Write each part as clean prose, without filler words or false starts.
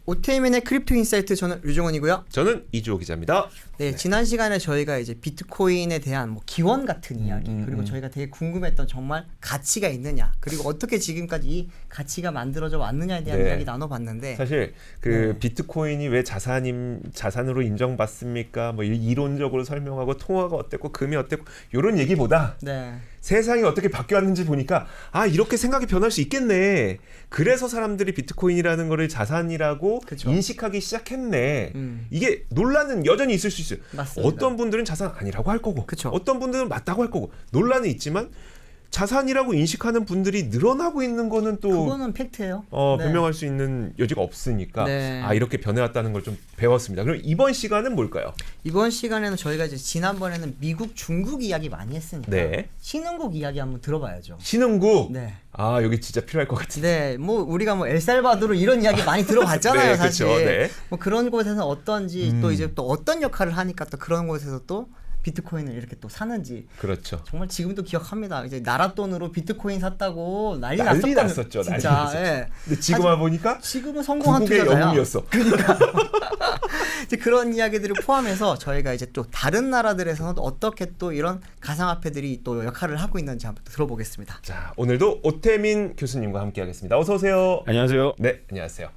오태민의 크립토 인사이트, 저는 류종원이고요. 저는 이주호 기자입니다. 네, 지난 시간에 저희가 이제 비트코인에 대한 뭐 기원 같은 이야기, 그리고 저희가 되게 궁금했던 정말 가치가 있느냐, 그리고 어떻게 지금까지 이 가치가 만들어져 왔느냐에 대한 이야기 나눠봤는데, 사실 그 비트코인이 왜 자산으로 인정받습니까? 뭐 이론적으로 설명하고 통화가 어땠고 금이 어땠고 이런 얘기보다 세상이 어떻게 바뀌었는지 보니까 아, 이렇게 생각이 변할 수 있겠네. 그래서 사람들이 비트코인이라는 거를 자산이라고 인식하기 시작했네. 이게 논란은 여전히 있을 수 있어요. 맞습니다. 어떤 분들은 자산 아니라고 할 거고, 어떤 분들은 맞다고 할 거고, 논란은 있지만 자산이라고 인식하는 분들이 늘어나고 있는 거는 또 그거는 팩트예요. 변명할 수 있는 여지가 없으니까 아, 이렇게 변해왔다는 걸 좀 배웠습니다. 그럼 이번 시간은 뭘까요? 이번 시간에는 저희가 이제 지난번에는 미국, 중국 이야기 많이 했으니까 신흥국 이야기 한번 들어봐야죠. 신흥국? 네. 아, 여기 진짜 필요할 것 같은데. 네, 뭐 우리가 뭐 엘살바도르 이런 이야기 많이 들어봤잖아요, 사실. 그쵸, 뭐 그런 곳에서 어떤지 또 이제 또 어떤 역할을 하니까 또 그런 곳에서 또 비트코인을 이렇게 또 사는지. 그렇죠. 정말 지금도 기억합니다. 이제 나라 돈으로 비트코인 샀다고 난리 났었죠. 진짜. 근데 지금 와보니까 지금은 성공한 투자자야. 구국의 영웅이었어. 그러니까 이제 그런 이야기들을 포함해서 저희가 이제 또 다른 나라들에서는 또 어떻게 또 이런 가상화폐들이 또 역할을 하고 있는지 한번 들어보겠습니다. 자, 오늘도 오태민 교수님과 함께하겠습니다. 어서 오세요. 안녕하세요. 네, 안녕하세요.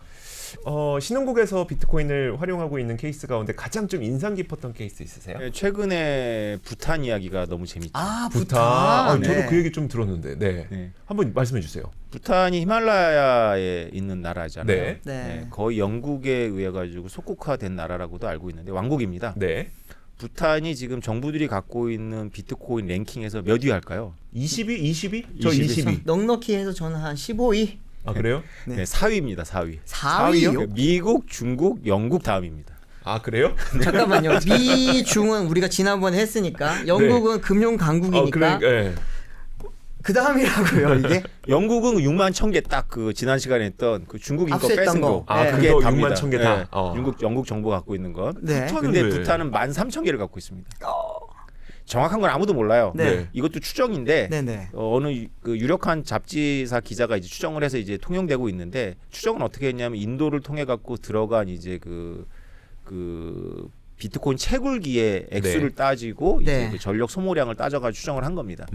신흥국에서 비트코인을 활용하고 있는 케이스 가운데 가장 좀 인상 깊었던 케이스 있으세요? 네, 최근에 부탄 이야기가 너무 재밌죠. 아, 부탄. 네. 저도 그 얘기 좀 들었는데, 한번 말씀해 주세요. 부탄이 히말라야에 있는 나라잖아요. 네. 네. 거의 영국에 의해 가지고 속국화된 나라라고도 알고 있는데 왕국입니다. 네. 부탄이 지금 정부들이 갖고 있는 비트코인 랭킹에서 몇 위 할까요? 20위? 저 22. 넉넉히 해서 저는 한 15위. 아, 그래요? 네, 4위입니다. 4위. 4위요? 미국, 중국, 영국 다음입니다. 아, 그래요? 잠깐만요. 미, 중은 우리가 지난번에 했으니까, 영국은 금융 강국이니까. 그 다음이라고요, 이게? 영국은 6만 1,000개 딱 그 지난 시간에 했던 그 중국 인거 압수했던 뺏은 거. 아, 그게 그거 답니다. 6만 1,000개 다. 영국 정부가 갖고 있는 건. 네. 근데 부탄은 13,000개를 갖고 있습니다. 정확한 건 아무도 몰라요. 네. 이것도 추정인데 네네. 어느 그 유력한 잡지사 기자가 이제 추정을 해서 이제 통용되고 있는데, 추정은 어떻게 했냐면 인도를 통해 갖고 들어간 이제 그 비트코인 채굴기의 액수를 따지고 이제 그 전력 소모량을 따져가지고 추정을 한 겁니다.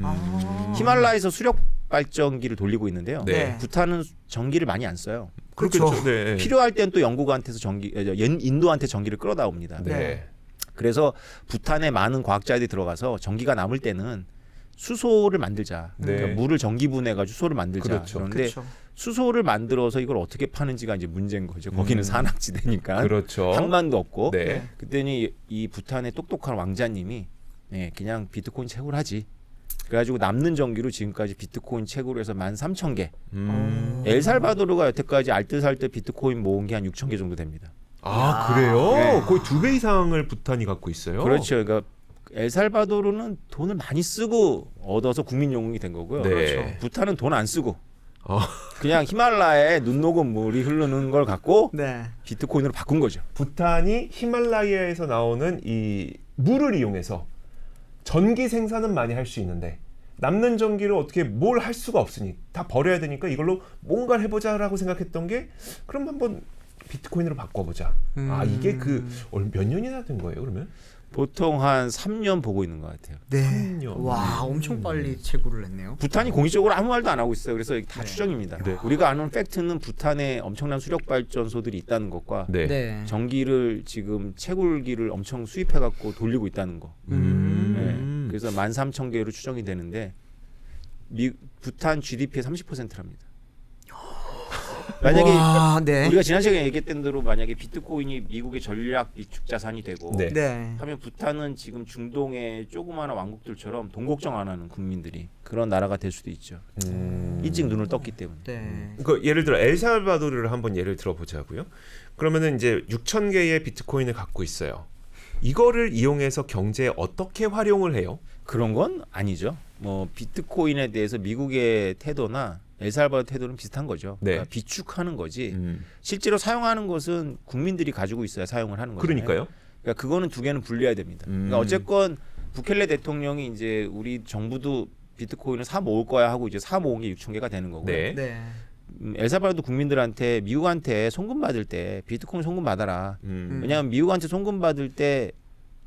히말라야에서 수력 발전기를 돌리고 있는데요. 부탄은 전기를 많이 안 써요. 그렇죠. 네. 필요할 땐 또 영국한테서 인도한테 전기를 끌어다옵니다. 그래서 부탄에 많은 과학자들이 들어가서 전기가 남을 때는 수소를 만들자. 그러니까 물을 전기분해가지고 수소를 만들자. 그런데 수소를 만들어서 이걸 어떻게 파는지가 이제 문제인 거죠. 거기는 산악지대니까. 항만도 없고. 그때는 이 부탄의 똑똑한 왕자님이 그냥 비트코인 채굴하지. 그래가지고 남는 전기로 지금까지 비트코인 채굴해서 13,000개. 엘살바도르가 여태까지 알뜰살뜰 비트코인 모은 게 한 6,000개 정도 됩니다. 아, 그래요? 거의 2배 이상을 부탄이 갖고 있어요. 그렇죠. 그러니까 엘살바도르는 돈을 많이 쓰고 얻어서 국민 영웅이 된 거고요. 부탄은 돈 안 쓰고 그냥 히말라야에 눈 녹은 물이 흐르는 걸 갖고 비트코인으로 바꾼 거죠. 부탄이 히말라야에서 나오는 이 물을 이용해서 전기 생산은 많이 할 수 있는데 남는 전기를 어떻게 뭘 할 수가 없으니 다 버려야 되니까 이걸로 뭔가를 해보자라고 생각했던 게, 그럼 한번 비트코인으로 바꿔보자. 아, 이게 몇 년이나 된 거예요, 그러면? 보통 한 3년 보고 있는 것 같아요. 3년. 와, 엄청 빨리 채굴을 했네요. 부탄이 공식적으로 아무 말도 안 하고 있어요. 그래서 다 추정입니다. 우리가 아는 팩트는 부탄에 엄청난 수력 발전소들이 있다는 것과 전기를 지금 채굴기를 엄청 수입해 갖고 돌리고 있다는 거. 그래서 13,000개로 추정이 되는데 부탄 GDP의 30%랍니다. 만약에 우리가 지난 시간에 얘기했던 대로 만약에 비트코인이 미국의 전략 위축 자산이 되고 하면 부탄은 지금 중동의 조그마한 왕국들처럼 돈 걱정 안 하는 국민들이 그런 나라가 될 수도 있죠. 일찍 눈을 떴기 때문에. 그 예를 들어 엘살바도르를 한번 예를 들어보자고요. 그러면은 이제 6,000개의 비트코인을 갖고 있어요. 이거를 이용해서 경제에 어떻게 활용을 해요? 그런 건 아니죠. 뭐 비트코인에 대해서 미국의 태도나 엘살바도르 태도는 비슷한 거죠. 그러니까 비축하는 거지. 실제로 사용하는 것은 국민들이 가지고 있어야 사용을 하는 거잖아요. 그러니까요. 그러니까 그거는 두 개는 분리해야 됩니다. 그러니까 어쨌건 부켈레 대통령이 이제 우리 정부도 비트코인을 사 모을 거야 하고 이제 사 모은 게 6,000개가 되는 거고요. 엘살바도르 국민들한테 미국한테 송금 받을 때 비트코인 송금 받아라. 왜냐하면 미국한테 송금 받을 때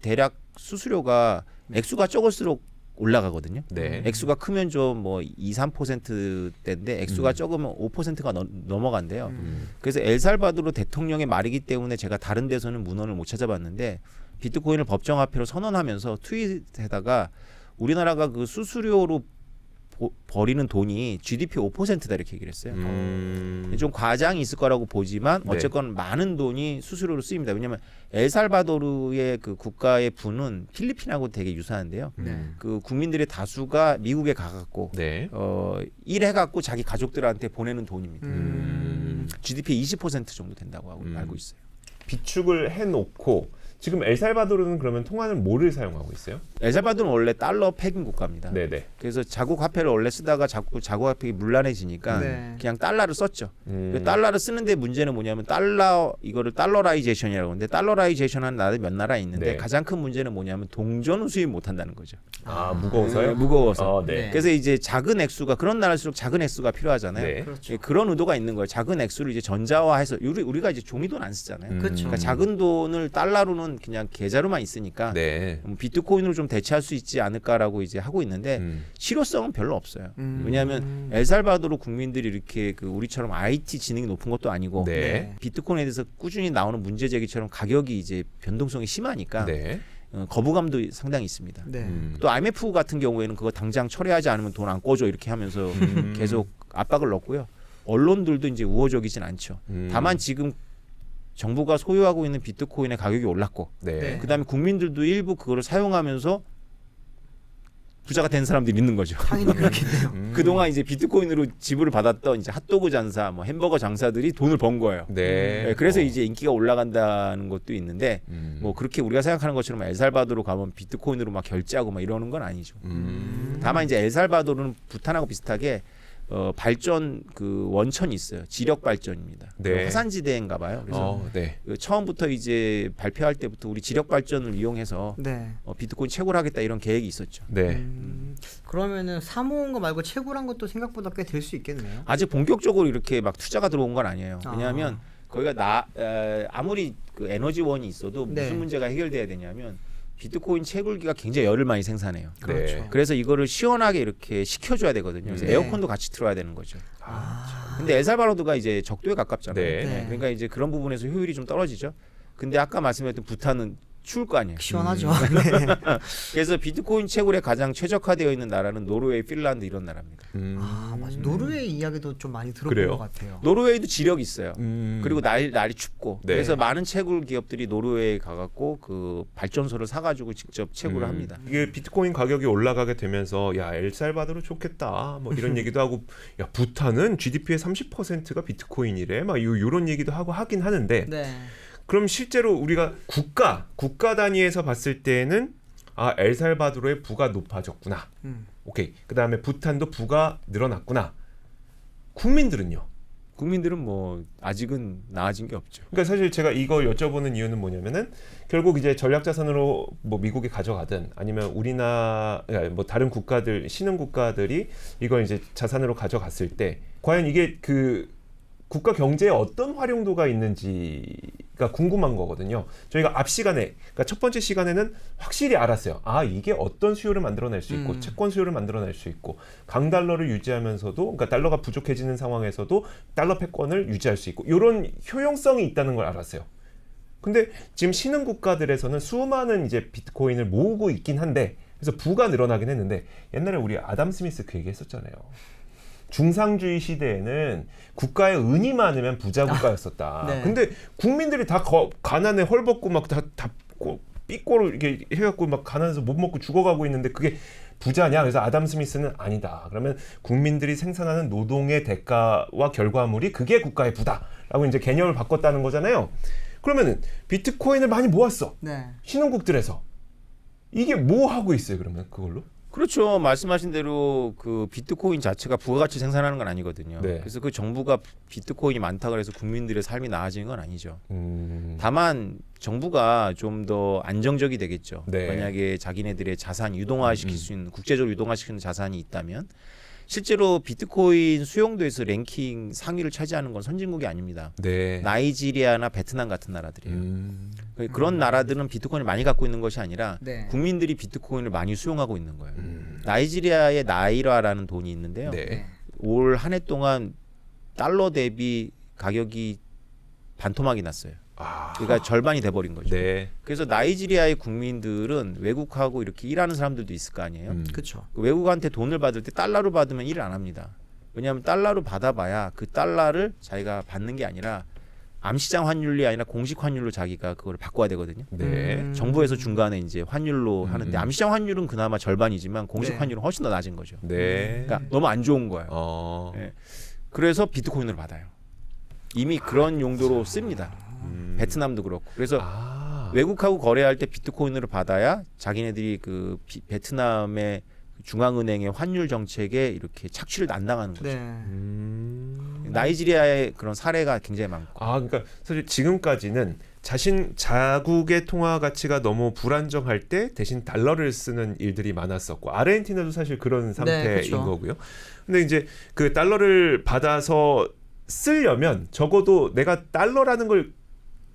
대략 수수료가 액수가 적을수록 올라가거든요. 네. 액수가 크면 좀 뭐 2, 3%대인데 액수가 적으면 5%가 넘어간대요. 그래서 엘살바도르 대통령의 말이기 때문에 제가 다른 데서는 문헌을 못 찾아봤는데 비트코인을 법정화폐로 선언하면서 트윗에다가 우리나라가 그 수수료로 버리는 돈이 GDP 5%다 이렇게 얘기를 했어요. 좀 과장이 있을 거라고 보지만 어쨌건 많은 돈이 수수료로 쓰입니다. 왜냐하면 엘살바도르의 그 국가의 부는 필리핀하고 되게 유사한데요. 그 국민들의 다수가 미국에 가갖고 일해갖고 자기 가족들한테 보내는 돈입니다. GDP 20% 정도 된다고 알고 있어요. 비축을 해놓고 지금 엘살바도르는 그러면 통화는 뭐를 사용하고 있어요? 엘살바도르는 원래 달러 패긴 국가입니다. 네네. 그래서 자국 화폐를 원래 쓰다가 자꾸 자국 화폐가 문란해지니까 그냥 달러를 썼죠. 달러를 쓰는데 문제는 뭐냐면 이거를 달러라이제이션이라고 하는데 달러라이제이션하는 나라들이 몇 나라 있는데 가장 큰 문제는 뭐냐면 동전을 수입 못한다는 거죠. 아 무거워서요? 네, 무거워서. 그래서 이제 작은 액수가 그런 나라일수록 작은 액수가 필요하잖아요. 그렇죠. 그런 의도가 있는 거예요. 작은 액수를 이제 전자화해서 우리가 이제 종이돈 안 쓰잖아요. 그러니까 작은 돈을 달러로는 그냥 계좌로만 있으니까 비트코인으로 좀 대체할 수 있지 않을까라고 이제 하고 있는데 실효성은 별로 없어요. 왜냐하면 엘살바도르 국민들이 이렇게 그 우리처럼 IT 지능이 높은 것도 아니고 비트코인에 대해서 꾸준히 나오는 문제 제기처럼 가격이 이제 변동성이 심하니까 거부감도 상당히 있습니다. 또 IMF 같은 경우에는 그거 당장 처리하지 않으면 돈 안 꿔줘 이렇게 하면서 계속 압박을 넣고요. 언론들도 이제 우호적이진 않죠. 다만 지금 정부가 소유하고 있는 비트코인의 가격이 올랐고 그다음에 국민들도 일부 그거를 사용하면서 부자가 된 사람들이 있는 거죠. 당연히 그렇겠네요. 그동안 이제 비트코인으로 지불을 받았던 이제 핫도그 장사, 뭐 햄버거 장사들이 돈을 번 거예요. 그래서 이제 인기가 올라간다는 것도 있는데 뭐 그렇게 우리가 생각하는 것처럼 엘살바도르 가면 비트코인으로 막 결제하고 막 이러는 건 아니죠. 다만 이제 엘살바도르는 부탄하고 비슷하게 발전 그 원천이 있어요. 지력 발전입니다. 화산지대인가 봐요. 그래서 처음부터 이제 발표할 때부터 우리 지력 발전을 이용해서 비트코인 채굴 하겠다 이런 계획이 있었죠. 그러면은 사모은 거 말고 채굴한 것도 생각보다 꽤 될 수 있겠네요. 아직 본격적으로 이렇게 막 투자가 들어온 건 아니에요. 왜냐하면 거기가 아무리 그 에너지원이 있어도 무슨 문제가 해결돼야 되냐면 비트코인 채굴기가 굉장히 열을 많이 생산해요. 그래서 이거를 시원하게 이렇게 식혀줘야 되거든요. 그래서 에어컨도 같이 틀어야 되는 거죠. 근데 엘살바도르가 이제 적도에 가깝잖아요. 그러니까 이제 그런 부분에서 효율이 좀 떨어지죠. 근데 아까 말씀했던 부탄은 추울 거 아니에요. 시원하죠. 그래서 비트코인 채굴에 가장 최적화되어 있는 나라는 노르웨이, 핀란드 이런 나라입니다. 맞아. 노르웨이 이야기도 좀 많이 들어본 것 같아요. 노르웨이도 지력이 있어요. 그리고 날이 춥고 그래서 많은 채굴 기업들이 노르웨이 가갖고 그 발전소를 사가지고 직접 채굴을 합니다. 이게 비트코인 가격이 올라가게 되면서 야 엘살바도르 좋겠다 뭐 이런 얘기도 하고 야 부탄은 GDP의 30%가 비트코인이래 막 이런 얘기도 하고 하긴 하는데 그럼 실제로 우리가 국가 단위에서 봤을 때는 엘살바도르의 부가 높아졌구나. 오케이. 그다음에 부탄도 부가 늘어났구나. 국민들은요? 국민들은 뭐 아직은 나아진 게 없죠. 그러니까 사실 제가 이걸 여쭤보는 이유는 뭐냐면은 결국 이제 전략자산으로 뭐 미국이 가져가든 아니면 우리나라 뭐 다른 국가들 신흥 국가들이 이걸 이제 자산으로 가져갔을 때 과연 이게 그 국가 경제에 어떤 활용도가 있는지가 궁금한 거거든요. 저희가 앞 시간에, 그러니까 첫 번째 시간에는 확실히 알았어요. 이게 어떤 수요를 만들어낼 수 있고, 채권 수요를 만들어낼 수 있고, 강달러를 유지하면서도, 그러니까 달러가 부족해지는 상황에서도 달러 패권을 유지할 수 있고, 이런 효용성이 있다는 걸 알았어요. 근데 지금 신흥 국가들에서는 수많은 이제 비트코인을 모으고 있긴 한데, 그래서 부가 늘어나긴 했는데, 옛날에 우리 아담 스미스 그 얘기 했었잖아요. 중상주의 시대에는 국가에 은이 많으면 부자 국가였었다. 근데 국민들이 다 가난에 헐벗고 막 다 삐꼬로 이렇게 해갖고 막 가난해서 못 먹고 죽어가고 있는데 그게 부자냐? 그래서 아담 스미스는 아니다. 그러면 국민들이 생산하는 노동의 대가와 결과물이 그게 국가의 부다라고 이제 개념을 바꿨다는 거잖아요. 그러면은 비트코인을 많이 모았어. 신흥국들에서 이게 뭐 하고 있어요? 그러면 그걸로? 그렇죠. 말씀하신 대로 그 비트코인 자체가 부가가치 생산하는 건 아니거든요. 그래서 그 정부가 비트코인이 많다 그래서 국민들의 삶이 나아지는 건 아니죠. 다만 정부가 좀 더 안정적이 되겠죠. 만약에 자기네들의 자산 유동화시킬 수 있는 국제적으로 유동화시키는 자산이 있다면 실제로 비트코인 수용도에서 랭킹 상위를 차지하는 건 선진국이 아닙니다. 네. 나이지리아나 베트남 같은 나라들이에요. 그런 나라들은 비트코인을 많이 갖고 있는 것이 아니라 네. 국민들이 비트코인을 많이 수용하고 있는 거예요. 나이지리아의 나이라라는 돈이 있는데요. 네. 올 한 해 동안 달러 대비 가격이 반토막이 났어요. 그러니까 절반이 돼버린 거죠. 네. 그래서 나이지리아의 국민들은 외국하고 이렇게 일하는 사람들도 있을 거 아니에요. 그렇죠. 외국한테 돈을 받을 때 달러로 받으면 일을 안 합니다. 왜냐하면 달러로 받아봐야 그 달러를 자기가 받는 게 아니라 암시장 환율이 아니라 공식 환율로 자기가 그걸 바꿔야 되거든요. 네. 정부에서 중간에 이제 환율로 하는데 암시장 환율은 그나마 절반이지만 공식 네. 환율은 훨씬 더 낮은 거죠. 네. 그러니까 너무 안 좋은 거예요. 네. 그래서 비트코인을 받아요. 이미 그런 용도로 씁니다. 베트남도 그렇고. 그래서 외국하고 거래할 때 비트코인으로 받아야 자기네들이 그 베트남의 중앙은행의 환율 정책에 이렇게 착취를 안 당하는 거죠. 네. 나이지리아의 그런 사례가 굉장히 많고. 그러니까 사실 지금까지는 자국의 통화 가치가 너무 불안정할 때 대신 달러를 쓰는 일들이 많았었고 아르헨티나도 사실 그런 상태인 그렇죠. 거고요. 근데 이제 그 달러를 받아서 쓰려면 적어도 내가 달러라는 걸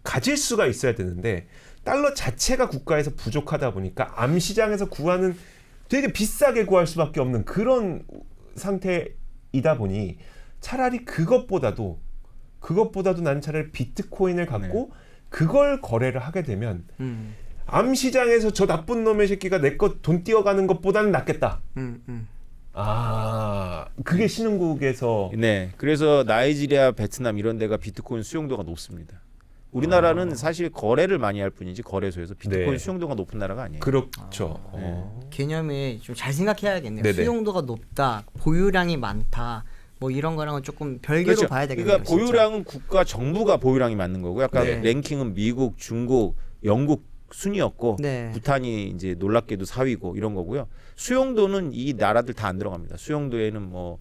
가질 수가 있어야 되는데 달러 자체가 국가에서 부족하다 보니까 암시장에서 구하는 되게 비싸게 구할 수밖에 없는 그런 상태이다 보니 차라리 그것보다도 난 차라리 비트코인을 갖고 그걸 거래를 하게 되면 암시장에서 저 나쁜 놈의 새끼가 내 것 돈 띄어가는 것보다는 낫겠다. 그게 신흥국에서 네, 그래서 나이지리아, 베트남 이런 데가 비트코인 수용도가 높습니다. 우리나라는 사실 거래를 많이 할 뿐이지 거래소에서 비트코인 네. 수용도가 높은 나라가 아니에요. 그렇죠. 개념이 좀 잘 생각해야겠네요. 네네. 수용도가 높다, 보유량이 많다, 뭐 이런 거랑은 조금 별개로 그렇죠. 봐야 되겠네요. 그러니까 보유량은 국가 정부가 보유량이 맞는 거고, 약간 네. 랭킹은 미국, 중국, 영국 순위였고, 네. 부탄이 이제 놀랍게도 4위고 이런 거고요. 수용도는 이 나라들 다 안 들어갑니다. 수용도에는 뭐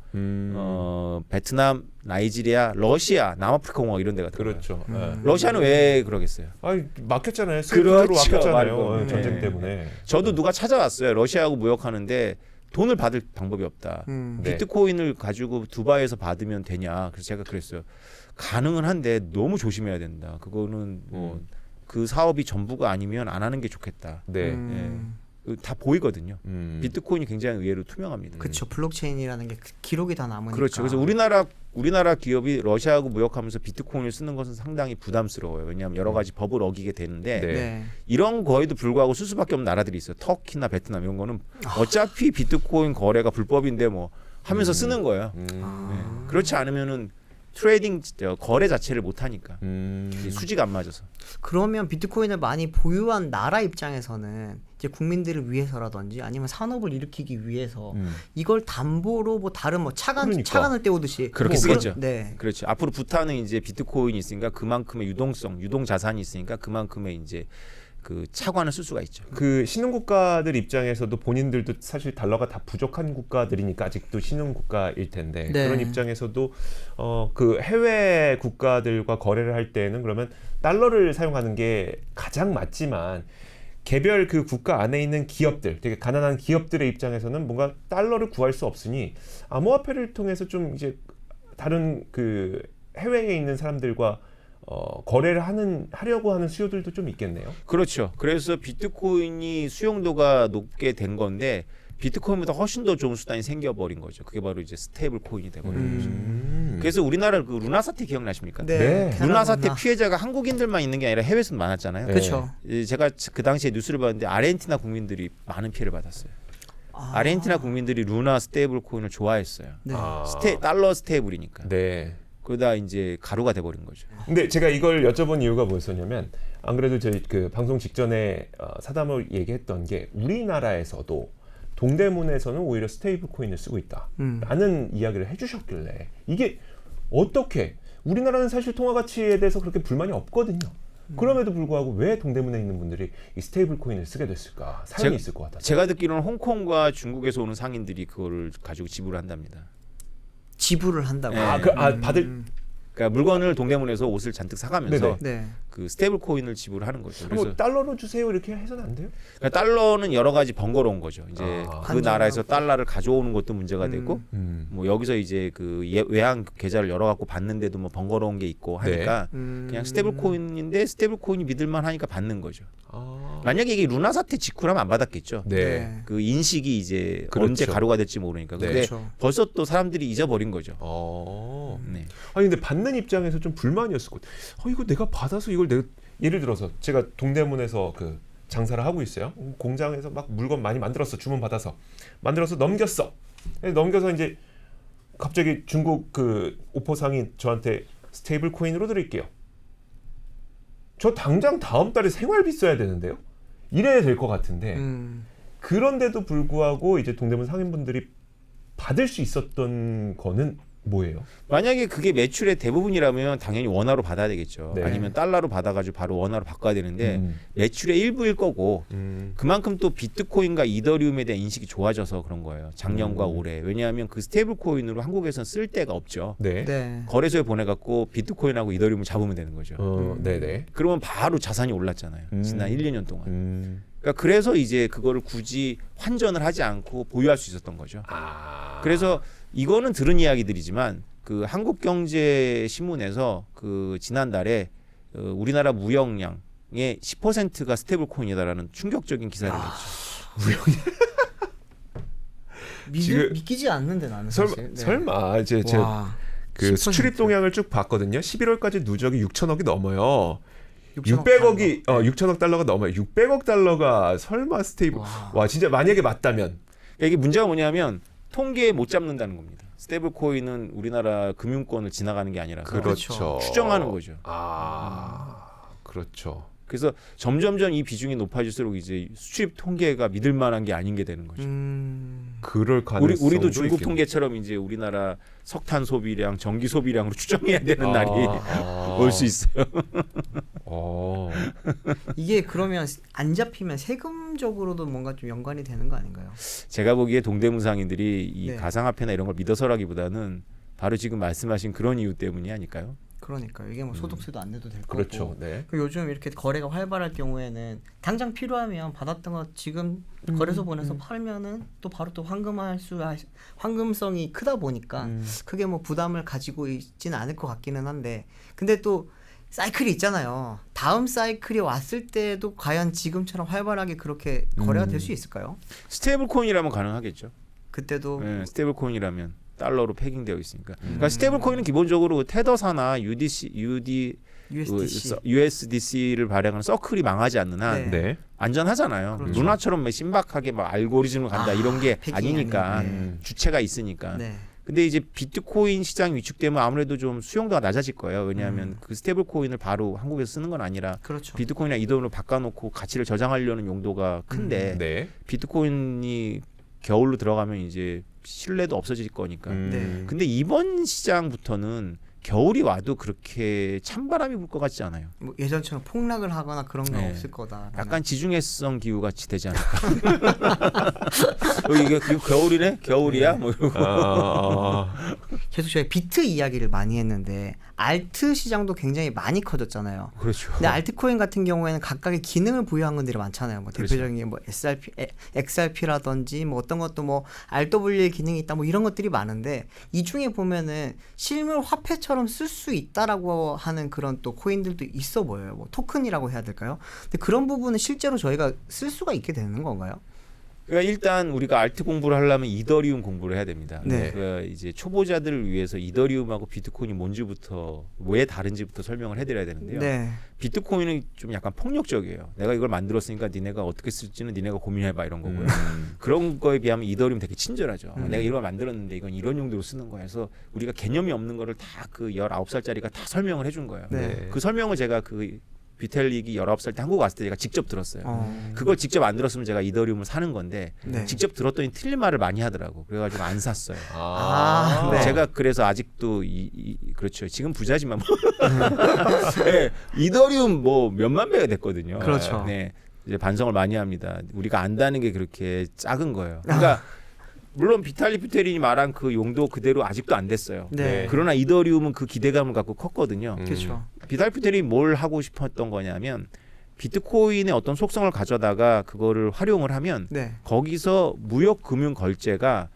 베트남, 나이지리아, 러시아, 남아프리카 공화국 이런 데가 들어가요. 그렇죠. 러시아는 왜 그러겠어요? 막혔잖아요. 그렇죠. 막혔잖아요. 말고. 전쟁 네. 때문에. 저도 누가 찾아왔어요. 러시아하고 무역하는데 돈을 받을 방법이 없다. 네. 비트코인을 가지고 두바이에서 받으면 되냐? 그래서 제가 그랬어요. 가능은 한데 너무 조심해야 된다. 그거는 뭐 그 사업이 전부가 아니면 안 하는 게 좋겠다. 네. 다 보이거든요. 음. 비트코인이 굉장히 의외로 투명합니다. 그렇죠. 블록체인이라는 게 기록이 다 남으니까. 그렇죠. 그래서 우리나라 기업이 러시아하고 무역하면서 비트코인을 쓰는 것은 상당히 부담스러워요. 왜냐하면 여러 가지 법을 어기게 되는데 네. 네. 이런 거에도 불구하고 쓸 수밖에 없는 나라들이 있어요. 터키나 베트남 이런 거는 어차피 비트코인 거래가 불법인데 뭐 하면서 쓰는 거예요. 네. 그렇지 않으면은 트레이딩 거래 자체를 못 하니까 수지가 안 맞아서. 그러면 비트코인을 많이 보유한 나라 입장에서는 이제 국민들을 위해서라든지 아니면 산업을 일으키기 위해서 이걸 담보로 뭐 다른 뭐 차관을 떼우듯이 그렇게 뭐 쓰겠죠. 네. 그렇죠. 앞으로 부탄은 이제 비트코인이 있으니까 그만큼의 유동 자산이 있으니까 그만큼의 이제 그 차관을 쓸 수가 있죠. 그 신흥국가들 입장에서도 본인들도 사실 달러가 다 부족한 국가들이니까 아직도 신흥국가일 텐데 네. 그런 입장에서도 그 해외 국가들과 거래를 할 때는 그러면 달러를 사용하는 게 가장 맞지만 개별 그 국가 안에 있는 기업들, 되게 가난한 기업들의 입장에서는 뭔가 달러를 구할 수 없으니 암호화폐를 통해서 좀 이제 다른 그 해외에 있는 사람들과 거래를 하려고 하는 수요들도 좀 있겠네요. 그렇죠. 그래서 비트코인이 수용도가 높게 된 건데 비트코인보다 훨씬 더 좋은 수단이 생겨버린 거죠. 그게 바로 이제 스테이블 코인이 돼버린 거죠. 그래서 우리나라 그 루나 사태 기억나십니까? 네. 루나 사태 피해자가 한국인들만 있는 게 아니라 해외에서도 많았잖아요. 그렇죠. 제가 그 당시에 뉴스를 봤는데 아르헨티나 국민들이 많은 피해를 받았어요. 아르헨티나 국민들이 루나 스테이블 코인을 좋아했어요. 네. 달러 스테이블이니까. 네. 그러다 이제 가루가 돼버린 거죠. 근데 제가 이걸 여쭤본 이유가 뭐였었냐면 안 그래도 저희 그 방송 직전에 사담을 얘기했던 게 우리나라에서도 동대문에서는 오히려 스테이블 코인을 쓰고 있다라는 이야기를 해주셨길래 이게 어떻게 우리나라는 사실 통화 가치에 대해서 그렇게 불만이 없거든요. 그럼에도 불구하고 왜 동대문에 있는 분들이 이 스테이블 코인을 쓰게 됐을까? 사연이 있을 것 같아요. 제가 듣기로는 홍콩과 중국에서 오는 상인들이 그거를 가지고 지불을 한답니다. 지불을 한다고. 네. 받을 그러니까 물건을 동대문에서 옷을 잔뜩 사가면서 네. 그 스테이블 코인을 지불하는 거죠. 그래서 달러로 주세요 이렇게 해서는 안 돼요? 그러니까 달러는 여러 가지 번거로운 거죠. 이제 그 나라에서 달러를 가져오는 것도 문제가 되고 뭐 여기서 이제 그 외환 계좌를 열어 갖고 받는데도 뭐 번거로운 게 있고 하니까 그냥 스테이블 코인인데 스테이블 코인이 믿을만 하니까 받는 거죠. 만약에 이게 루나 사태 직후라면 안 받았겠죠. 네. 그 인식이 이제 그렇죠. 언제 가루가 될지 모르니까. 근데 그렇죠. 벌써 또 사람들이 잊어버린 거죠. 네. 아니 근데 받는 입장에서 좀 불만이었을 것 같아요. 이거 내가 받아서 이걸 내가 예를 들어서 제가 동대문에서 그 장사를 하고 있어요. 공장에서 막 물건 많이 만들었어. 주문 받아서 만들어서 넘겼어. 넘겨서 이제 갑자기 중국 그 오포상이 저한테 스테이블 코인으로 드릴게요. 저 당장 다음 달에 생활비 써야 되는데요. 이래야 될 것 같은데 그런데도 불구하고 이제 동대문 상인분들이 받을 수 있었던 거는 뭐예요? 만약에 그게 매출의 대부분이라면 당연히 원화로 받아야 되겠죠. 네. 아니면 달러로 받아가지고 바로 원화로 바꿔야 되는데 매출의 일부일 거고 그만큼 또 비트코인과 이더리움에 대한 인식이 좋아져서 그런 거예요. 작년과 올해. 왜냐하면 그 스테이블 코인으로 한국에서는 쓸 데가 없죠. 네. 거래소에 보내갖고 비트코인하고 이더리움을 잡으면 되는 거죠. 네네. 그러면 바로 자산이 올랐잖아요. 지난 1, 2년 동안. 그러니까 그래서 이제 그거를 굳이 환전을 하지 않고 보유할 수 있었던 거죠. 그래서 이거는 들은 이야기들이지만 그 한국경제신문에서 그 지난달에 우리나라 무역량의 10%가 스테이블 코인이다라는 충격적인 기사를 냈죠. 믿기지 않는데 나는 사실. 설마 이제 제가 그 수출입 동향을 쭉 봤거든요. 11월까지 누적이 6천억이 넘어요. 600억이 6천억 달러가 넘어요. 600억 달러가 설마 스테이블 와 진짜 만약에 맞다면 이게 문제가 뭐냐면 통계에 못 잡는다는 겁니다. 스테이블 코인은 우리나라 금융권을 지나가는 게 아니라서 그렇죠. 추정하는 거죠. 그렇죠. 그래서 점점점 이 비중이 높아질수록 이제 수출입 통계가 믿을 만한 게 아닌 게 되는 거죠. 그럴 가능성도 우리도 중국 있겠네. 통계처럼 이제 우리나라 석탄 소비량, 전기 소비량으로 추정해야 되는 날이 올 수 있어요. 이게 그러면 안 잡히면 세금적으로도 뭔가 좀 연관이 되는 거 아닌가요? 제가 보기에 동대문 상인들이 이 네. 가상화폐나 이런 걸 믿어서라기보다는 바로 지금 말씀하신 그런 이유 때문이 아닐까요? 그러니까요. 이게 뭐 소득세도 안 내도 될 거고. 그렇죠. 네. 그 요즘 이렇게 거래가 활발할 경우에는 당장 필요하면 받았던 거 지금 거래소 보내서 팔면은 또 바로 또 황금성이 크다 보니까 크게 뭐 부담을 가지고 있지는 않을 것 같기는 한데, 근데 또 사이클이 있잖아요. 다음 사이클이 왔을 때도 과연 지금처럼 활발하게 그렇게 거래가 될 수 있을까요? 스테이블 코인이라면 가능하겠죠. 그때도 네, 스테이블 코인이라면 달러로 패깅되어 있으니까. 그러니까 스테이블 코인은 기본적으로 테더사나 USDC를 발행하는 서클이 망하지 않는 한 네. 안전하잖아요. 그렇죠. 루나처럼 막 신박하게 막 알고리즘으로 간다 이런 게 아니니까 주체가 있으니까. 네. 근데 이제 비트코인 시장이 위축되면 아무래도 좀 수용도가 낮아질 거예요. 왜냐하면 그 스테이블 코인을 바로 한국에서 쓰는 건 아니라 그렇죠. 비트코인이나 이더리움으로 바꿔놓고 가치를 저장하려는 용도가 큰데 네. 비트코인이 겨울로 들어가면 이제 신뢰도 없어질 거니까. 네. 근데 이번 시장부터는 겨울이 와도 그렇게 찬바람이 불 것 같지 않아요. 뭐 예전처럼 폭락을 하거나 그런 건 네. 없을 거다. 약간 지중해성 기후 같이 되지 않을까. 이게 겨울이네? 겨울이야? 뭐 이러고. 계속 저희 비트 이야기를 많이 했는데 알트 시장도 굉장히 많이 커졌잖아요. 그렇죠. 근데 알트코인 같은 경우에는 각각의 기능을 부여한 것들이 많잖아요. 뭐 그렇죠. 대표적인 게 뭐 XRP라든지 뭐 어떤 것도 뭐 RW의 기능이 있다 뭐 이런 것들이 많은데 이 중에 보면은 실물 화폐처럼 쓸 수 있다라고 하는 그런 또 코인들도 있어 보여요. 뭐 토큰이라고 해야 될까요? 근데 그런 부분은 실제로 저희가 쓸 수가 있게 되는 건가요? 그러니까 일단 우리가 알트 공부를 하려면 이더리움 공부를 해야 됩니다. 네. 그러니까 이제 초보자들을 위해서 이더리움하고 비트코인이 뭔지부터 왜 다른지부터 설명을 해드려야 되는데요. 네. 비트코인은 좀 약간 폭력적이에요. 내가 이걸 만들었으니까 니네가 어떻게 쓸지는 니네가 고민해봐 이런 거고요. 그런 거에 비하면 이더리움 되게 친절하죠. 내가 이걸 만들었는데 이건 이런 용도로 쓰는 거야. 그래서 우리가 개념이 없는 거를 다 그 19살짜리가 다 설명을 해준 거예요. 네. 그 설명을 제가 그 비텔릭이 19살 때 한국 왔을 때 제가 직접 들었어요. 그걸 직접 안 들었으면 제가 이더리움을 사는 건데 네. 직접 들었더니 틀린 말을 많이 하더라고. 그래가지고 안 샀어요. 네. 제가 그래서 아직도 그렇죠. 지금 부자지만 네, 이더리움 뭐 몇만 배가 됐거든요. 그렇죠. 네, 이제 반성을 많이 합니다. 우리가 안다는 게 그렇게 작은 거예요. 그러니까 물론 비탈리 부테린이 말한 그 용도 그대로 아직도 안 됐어요. 네. 그러나 이더리움은 그 기대감을 갖고 컸거든요. 그렇죠. 비탈리 부테린이 뭘 하고 싶었던 거냐면 비트코인의 어떤 속성을 가져다가 그거를 활용을 하면 네. 거기서 무역 금융 결제가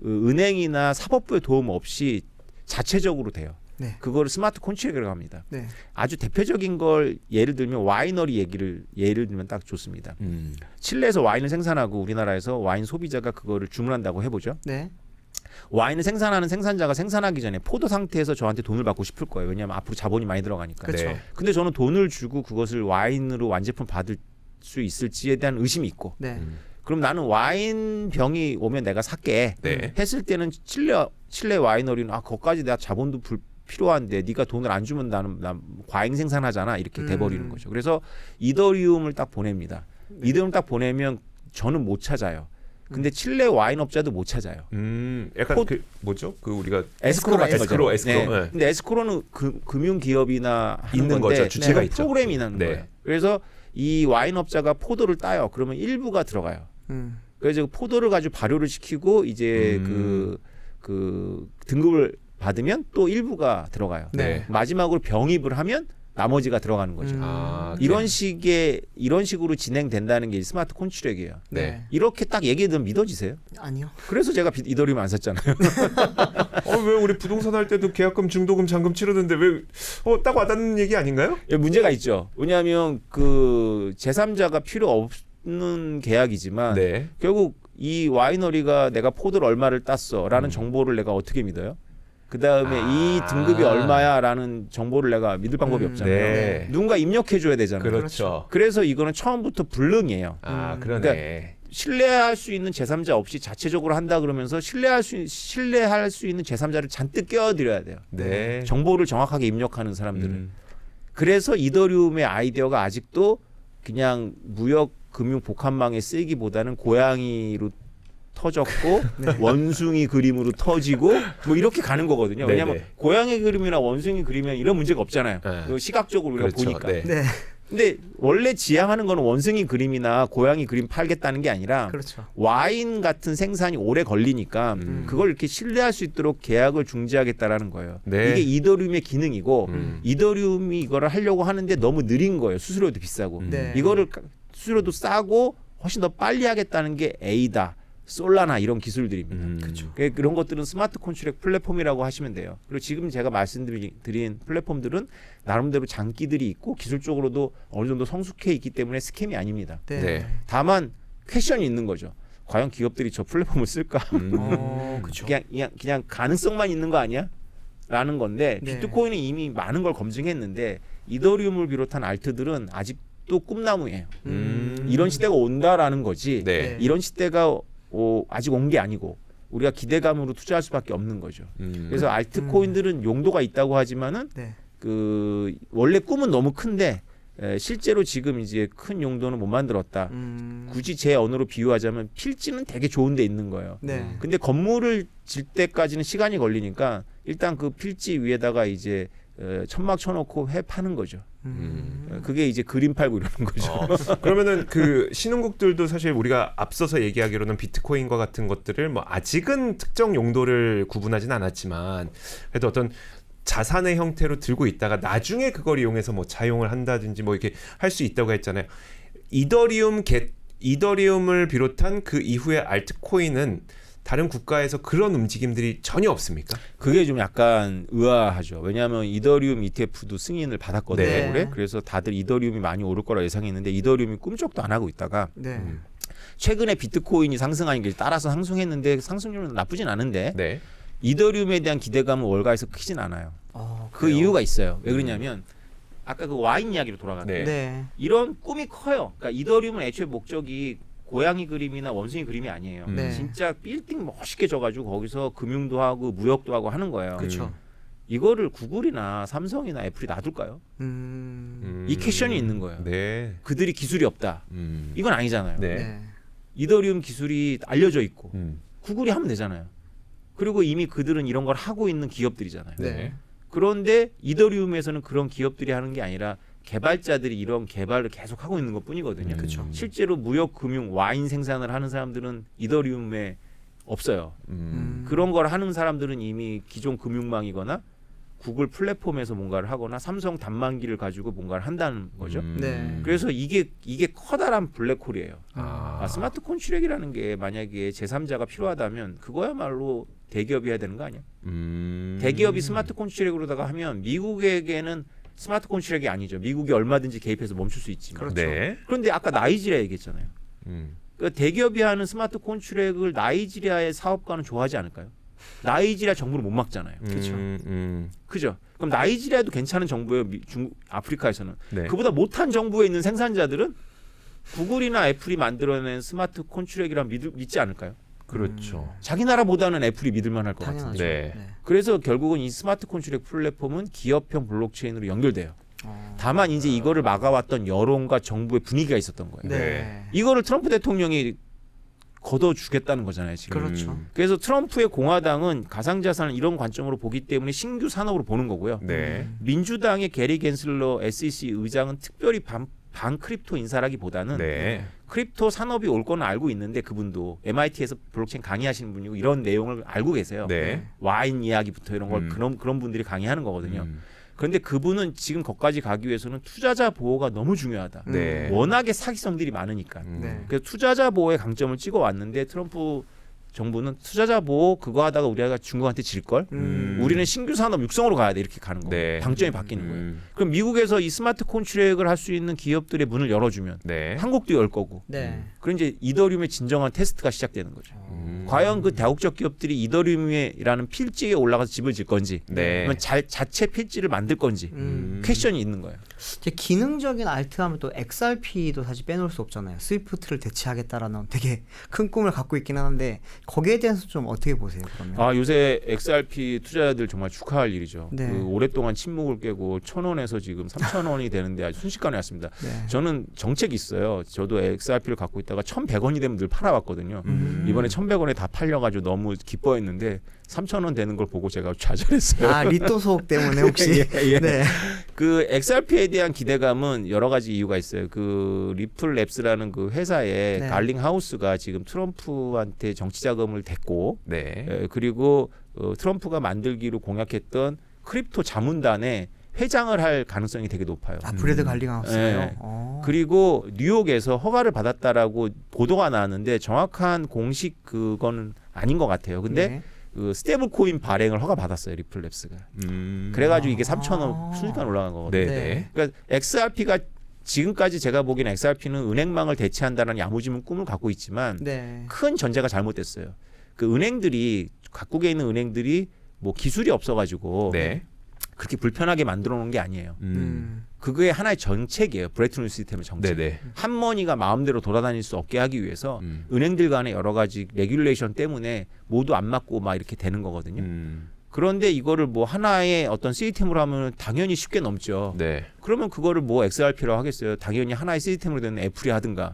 은행이나 사법부의 도움 없이 자체적으로 돼요. 네. 그거를 스마트 콘트랙이라고 합니다. 네. 아주 대표적인 걸 예를 들면 와이너리 예를 들면 딱 좋습니다. 칠레에서 와인을 생산하고 우리나라에서 와인 소비자가 그거를 주문한다고 해보죠. 네. 와인을 생산하는 생산자가 생산하기 전에 포도 상태에서 저한테 돈을 받고 싶을 거예요. 왜냐하면 앞으로 자본이 많이 들어가니까. 그렇죠. 네. 근데 저는 돈을 주고 그것을 와인으로 완제품 받을 수 있을지에 대한 의심이 있고 네. 그럼 나는 와인 병이 오면 내가 살게 네. 했을 때는 칠레 와이너리는 거기까지 내가 자본도 필요한데 네가 돈을 안 주면 난 과잉 생산하잖아 이렇게 돼버리는 거죠. 그래서 이더리움을 딱 보냅니다. 이더리움 딱 보내면 저는 못 찾아요. 근데 칠레 와인 업자도 못 찾아요. 약간 그 뭐죠? 그 우리가 에스크로 같은 에스크로. 거죠. 네. 근데 에스크로는 금융 기업이나 있는 건데 거죠. 주체가 있죠. 프로그램이 있는 네. 거예요. 그래서 이 와인 업자가 포도를 따요. 그러면 일부가 들어가요. 그래서 포도를 가지고 발효를 시키고 이제 그 등급을 받으면 또 일부가 들어가요. 네. 마지막으로 병입을 하면 나머지가 들어가는 거죠. 이런 식으로 진행된다는 게 스마트 콘트랙이에요. 네. 이렇게 딱 얘기해도 믿어지세요? 아니요. 그래서 제가 이더리움 안 샀잖아요. 왜 우리 부동산 할 때도 계약금, 중도금, 잔금 치르는데 왜 딱 와닿는 얘기 아닌가요? 문제가 있죠. 왜냐하면 그 제3자가 필요 없는 계약이지만 네. 결국 이 와이너리가 내가 포도를 얼마를 땄어라는 정보를 내가 어떻게 믿어요? 그 다음에 이 등급이 얼마야라는 정보를 내가 믿을 방법이 없잖아요. 네. 누군가 입력해줘야 되잖아요. 그렇죠. 그래서 이거는 처음부터 불능이에요. 그러네. 그러니까 신뢰할 수 있는 제3자 없이 자체적으로 한다 그러면서 신뢰할 수 있는 제3자를 잔뜩 껴드려야 돼요. 네. 정보를 정확하게 입력하는 사람들은. 그래서 이더리움의 아이디어가 아직도 그냥 무역 금융 복합망에 쓰이기보다는 고양이로 터졌고 원숭이 그림으로 터지고 뭐 이렇게 가는 거거든요. 왜냐하면 네네. 고양이 그림이나 원숭이 그리면 이런 문제가 없잖아요. 네. 시각적으로 우리가 그렇죠. 보니까. 네. 네. 근데 원래 지향하는 거는 원숭이 그림이나 고양이 그림 팔겠다는 게 아니라 그렇죠. 와인 같은 생산이 오래 걸리니까 그걸 이렇게 신뢰할 수 있도록 계약을 중지하겠다라는 거예요. 네. 이게 이더리움의 기능이고 이더리움이 이거를 하려고 하는데 너무 느린 거예요. 수수료도 비싸고. 네. 이거를 수수료도 싸고 훨씬 더 빨리 하겠다는 게 에이다, 솔라나 이런 기술들입니다. 그렇죠. 그런 것들은 스마트 콘트랙 플랫폼이라고 하시면 돼요. 그리고 지금 제가 말씀드린 플랫폼들은 나름대로 장기들이 있고 기술적으로도 어느 정도 성숙해 있기 때문에 스캠이 아닙니다. 네. 네. 다만 퀘션이 있는 거죠. 과연 기업들이 저 플랫폼을 쓸까? 그렇죠. 그냥 가능성만 있는 거 아니야? 라는 건데 네. 비트코인은 이미 많은 걸 검증했는데 이더리움을 비롯한 알트들은 아직도 꿈나무예요. 이런 시대가 온다라는 거지. 네. 이런 시대가 아직 온 게 아니고 우리가 기대감으로 투자할 수밖에 없는 거죠. 그래서 알트코인들은 용도가 있다고 하지만은 네. 그 원래 꿈은 너무 큰데 실제로 지금 이제 큰 용도는 못 만들었다. 굳이 제 언어로 비유하자면 필지는 되게 좋은 데 있는 거예요. 네. 근데 건물을 질 때까지는 시간이 걸리니까 일단 그 필지 위에다가 이제 천막 쳐놓고 해 파는 거죠. 그게 이제 그림 팔고 이러는 거죠. 그러면은 그 신흥국들도 사실 우리가 앞서서 얘기하기로는 비트코인과 같은 것들을 뭐 아직은 특정 용도를 구분하진 않았지만 그래도 어떤 자산의 형태로 들고 있다가 나중에 그걸 이용해서 뭐 차용을 한다든지 뭐 이렇게 할 수 있다고 했잖아요. 이더리움을 비롯한 그 이후의 알트코인은 다른 국가에서 그런 움직임들이 전혀 없습니까? 그게 좀 약간 의아하죠. 왜냐하면 이더리움 ETF도 승인을 받았거든요. 네. 올해. 그래서 다들 이더리움이 많이 오를 거라 예상했는데 이더리움이 꿈쩍도 안 하고 있다가 네. 최근에 비트코인이 상승하는 게 따라서 상승했는데 상승률은 나쁘진 않은데 네. 이더리움에 대한 기대감은 월가에서 크진 않아요. 그 그래요? 이유가 있어요. 왜 그러냐면 아까 그 와인 이야기로 돌아가는 네. 네. 이런 꿈이 커요. 그러니까 이더리움은 애초에 목적이 고양이 그림이나 원숭이 그림이 아니에요. 네. 진짜 빌딩 멋있게 져가지고 거기서 금융도 하고 무역도 하고 하는 거예요. 그렇죠. 이거를 구글이나 삼성이나 애플이 놔둘까요? 이 퀘션이 있는 거예요. 네. 그들이 기술이 없다. 이건 아니잖아요. 네. 네. 이더리움 기술이 알려져 있고 음. 구글이 하면 되잖아요. 그리고 이미 그들은 이런 걸 하고 있는 기업들이잖아요. 네. 그런데 이더리움에서는 그런 기업들이 하는 게 아니라 개발자들이 이런 개발을 계속 하고 있는 것뿐이거든요. 그쵸. 실제로 무역, 금융, 와인 생산을 하는 사람들은 이더리움에 없어요. 그런 걸 하는 사람들은 이미 기존 금융망이거나 구글 플랫폼에서 뭔가를 하거나 삼성 단말기를 가지고 뭔가를 한다는 거죠. 네. 그래서 이게 커다란 블랙홀이에요. 스마트 콘트랙이라는 게 만약에 제3자가 필요하다면 그거야말로 대기업이 해야 되는 거 아니야? 대기업이 스마트 콘트랙으로다가 하면 미국에게는 스마트 콘트랙이 아니죠. 미국이 얼마든지 개입해서 멈출 수 있지만. 그렇죠. 네. 그런데 아까 나이지리아 얘기했잖아요. 그러니까 대기업이 하는 스마트 콘트랙을 나이지리아의 사업가는 좋아하지 않을까요? 나이지리아 정부를 못 막잖아요. 그렇죠. 그죠? 그럼 나이지리아도 괜찮은 정부예요. 아프리카에서는. 네. 그보다 못한 정부에 있는 생산자들은 구글이나 애플이 만들어낸 스마트 콘트랙이란 믿지 않을까요? 그렇죠. 자기 나라보다는 애플이 믿을만할 것 당연하죠. 같은데. 네. 그래서 결국은 이 스마트 콘트랙 플랫폼은 기업형 블록체인으로 연결돼요. 다만 이제 이거를 막아왔던 여론과 정부의 분위기가 있었던 거예요. 네. 이거를 트럼프 대통령이 걷어주겠다는 거잖아요, 지금. 그렇죠. 그래서 트럼프의 공화당은 가상자산을 이런 관점으로 보기 때문에 신규 산업으로 보는 거고요. 네. 민주당의 게리 겐슬러 SEC 의장은 특별히 반 크립토 인사라기보다는 네. 크립토 산업이 올 거는 알고 있는데 그분도 MIT에서 블록체인 강의하시는 분이고 이런 내용을 알고 계세요. 네. 와인 이야기부터 이런 걸 그런 분들이 강의하는 거거든요. 그런데 그분은 지금 거기까지 가기 위해서는 투자자 보호가 너무 중요하다. 네. 워낙에 사기성들이 많으니까. 네. 그래서 투자자 보호의 강점을 찍어 왔는데 트럼프 정부는 투자자 보호 그거 하다가 우리가 중국한테 질 걸. 우리는 신규 산업 육성으로 가야 돼 이렇게 가는 거예요. 네. 방점이 바뀌는 거예요. 그럼 미국에서 이 스마트 콘트랙을 할 수 있는 기업들의 문을 열어주면 네. 한국도 열 거고. 네. 그럼 이제 이더리움의 진정한 테스트가 시작되는 거죠. 과연 그 다국적 기업들이 이더리움이라는 필지에 올라가서 집을 질 건지, 네. 아니면 자체 필지를 만들 건지 퀘션이 있는 거예요. 이제 기능적인 알트하면 또 XRP도 사실 빼놓을 수 없잖아요. 스위프트를 대체하겠다라는 되게 큰 꿈을 갖고 있긴 하는데 거기에 대해서 좀 어떻게 보세요? 그러면? 요새 XRP 투자자들 정말 축하할 일이죠. 네. 그 오랫동안 침묵을 깨고 1,000원에서 지금 3,000원이 되는데 아주 순식간에 왔습니다. 네. 저는 정책이 있어요. 저도 XRP를 갖고 있다가 1,100원이 되면 늘 팔아왔거든요. 이번에 1,100원에 다 팔려가지고 너무 기뻐했는데 3,000원 되는 걸 보고 제가 좌절했어요. 리또 소속 때문에 혹시? 예. 네. 그 XRP에 대한 기대감은 여러 가지 이유가 있어요. 그 리플랩스라는 그 회사의 네. 갈링 하우스가 지금 트럼프한테 정치 자금을 댔고, 네. 그리고 트럼프가 만들기로 공약했던 크립토 자문단에 회장을 할 가능성이 되게 높아요. 브래드 갈링 하우스요. 네. 그리고 뉴욕에서 허가를 받았다라고 보도가 나왔는데 정확한 공식 그거는 아닌 것 같아요. 근데 네. 그 스테이블 코인 발행을 허가 받았어요, 리플랩스가. 그래가지고 이게 3,000원 순식간 올라간 거거든요. 네. 그러니까 XRP가 지금까지 제가 보기엔 XRP는 은행망을 대체한다는 야무지문 꿈을 갖고 있지만 네. 큰 전제가 잘못됐어요. 그 은행들이 각국에 있는 은행들이 뭐 기술이 없어가지고 네. 그렇게 불편하게 만들어 놓은 게 아니에요. 그게 하나의 정책이에요. 브레튼 우드 시스템의 정책. 네네. 한머니가 마음대로 돌아다닐 수 없게 하기 위해서 은행들 간의 여러 가지 레귤레이션 때문에 모두 안 맞고 막 이렇게 되는 거거든요. 그런데 이거를 뭐 하나의 어떤 시스템으로 하면 당연히 쉽게 넘죠. 네. 그러면 그거를 뭐 XRP라고 하겠어요. 당연히 하나의 시스템으로 되는 애플이 하든가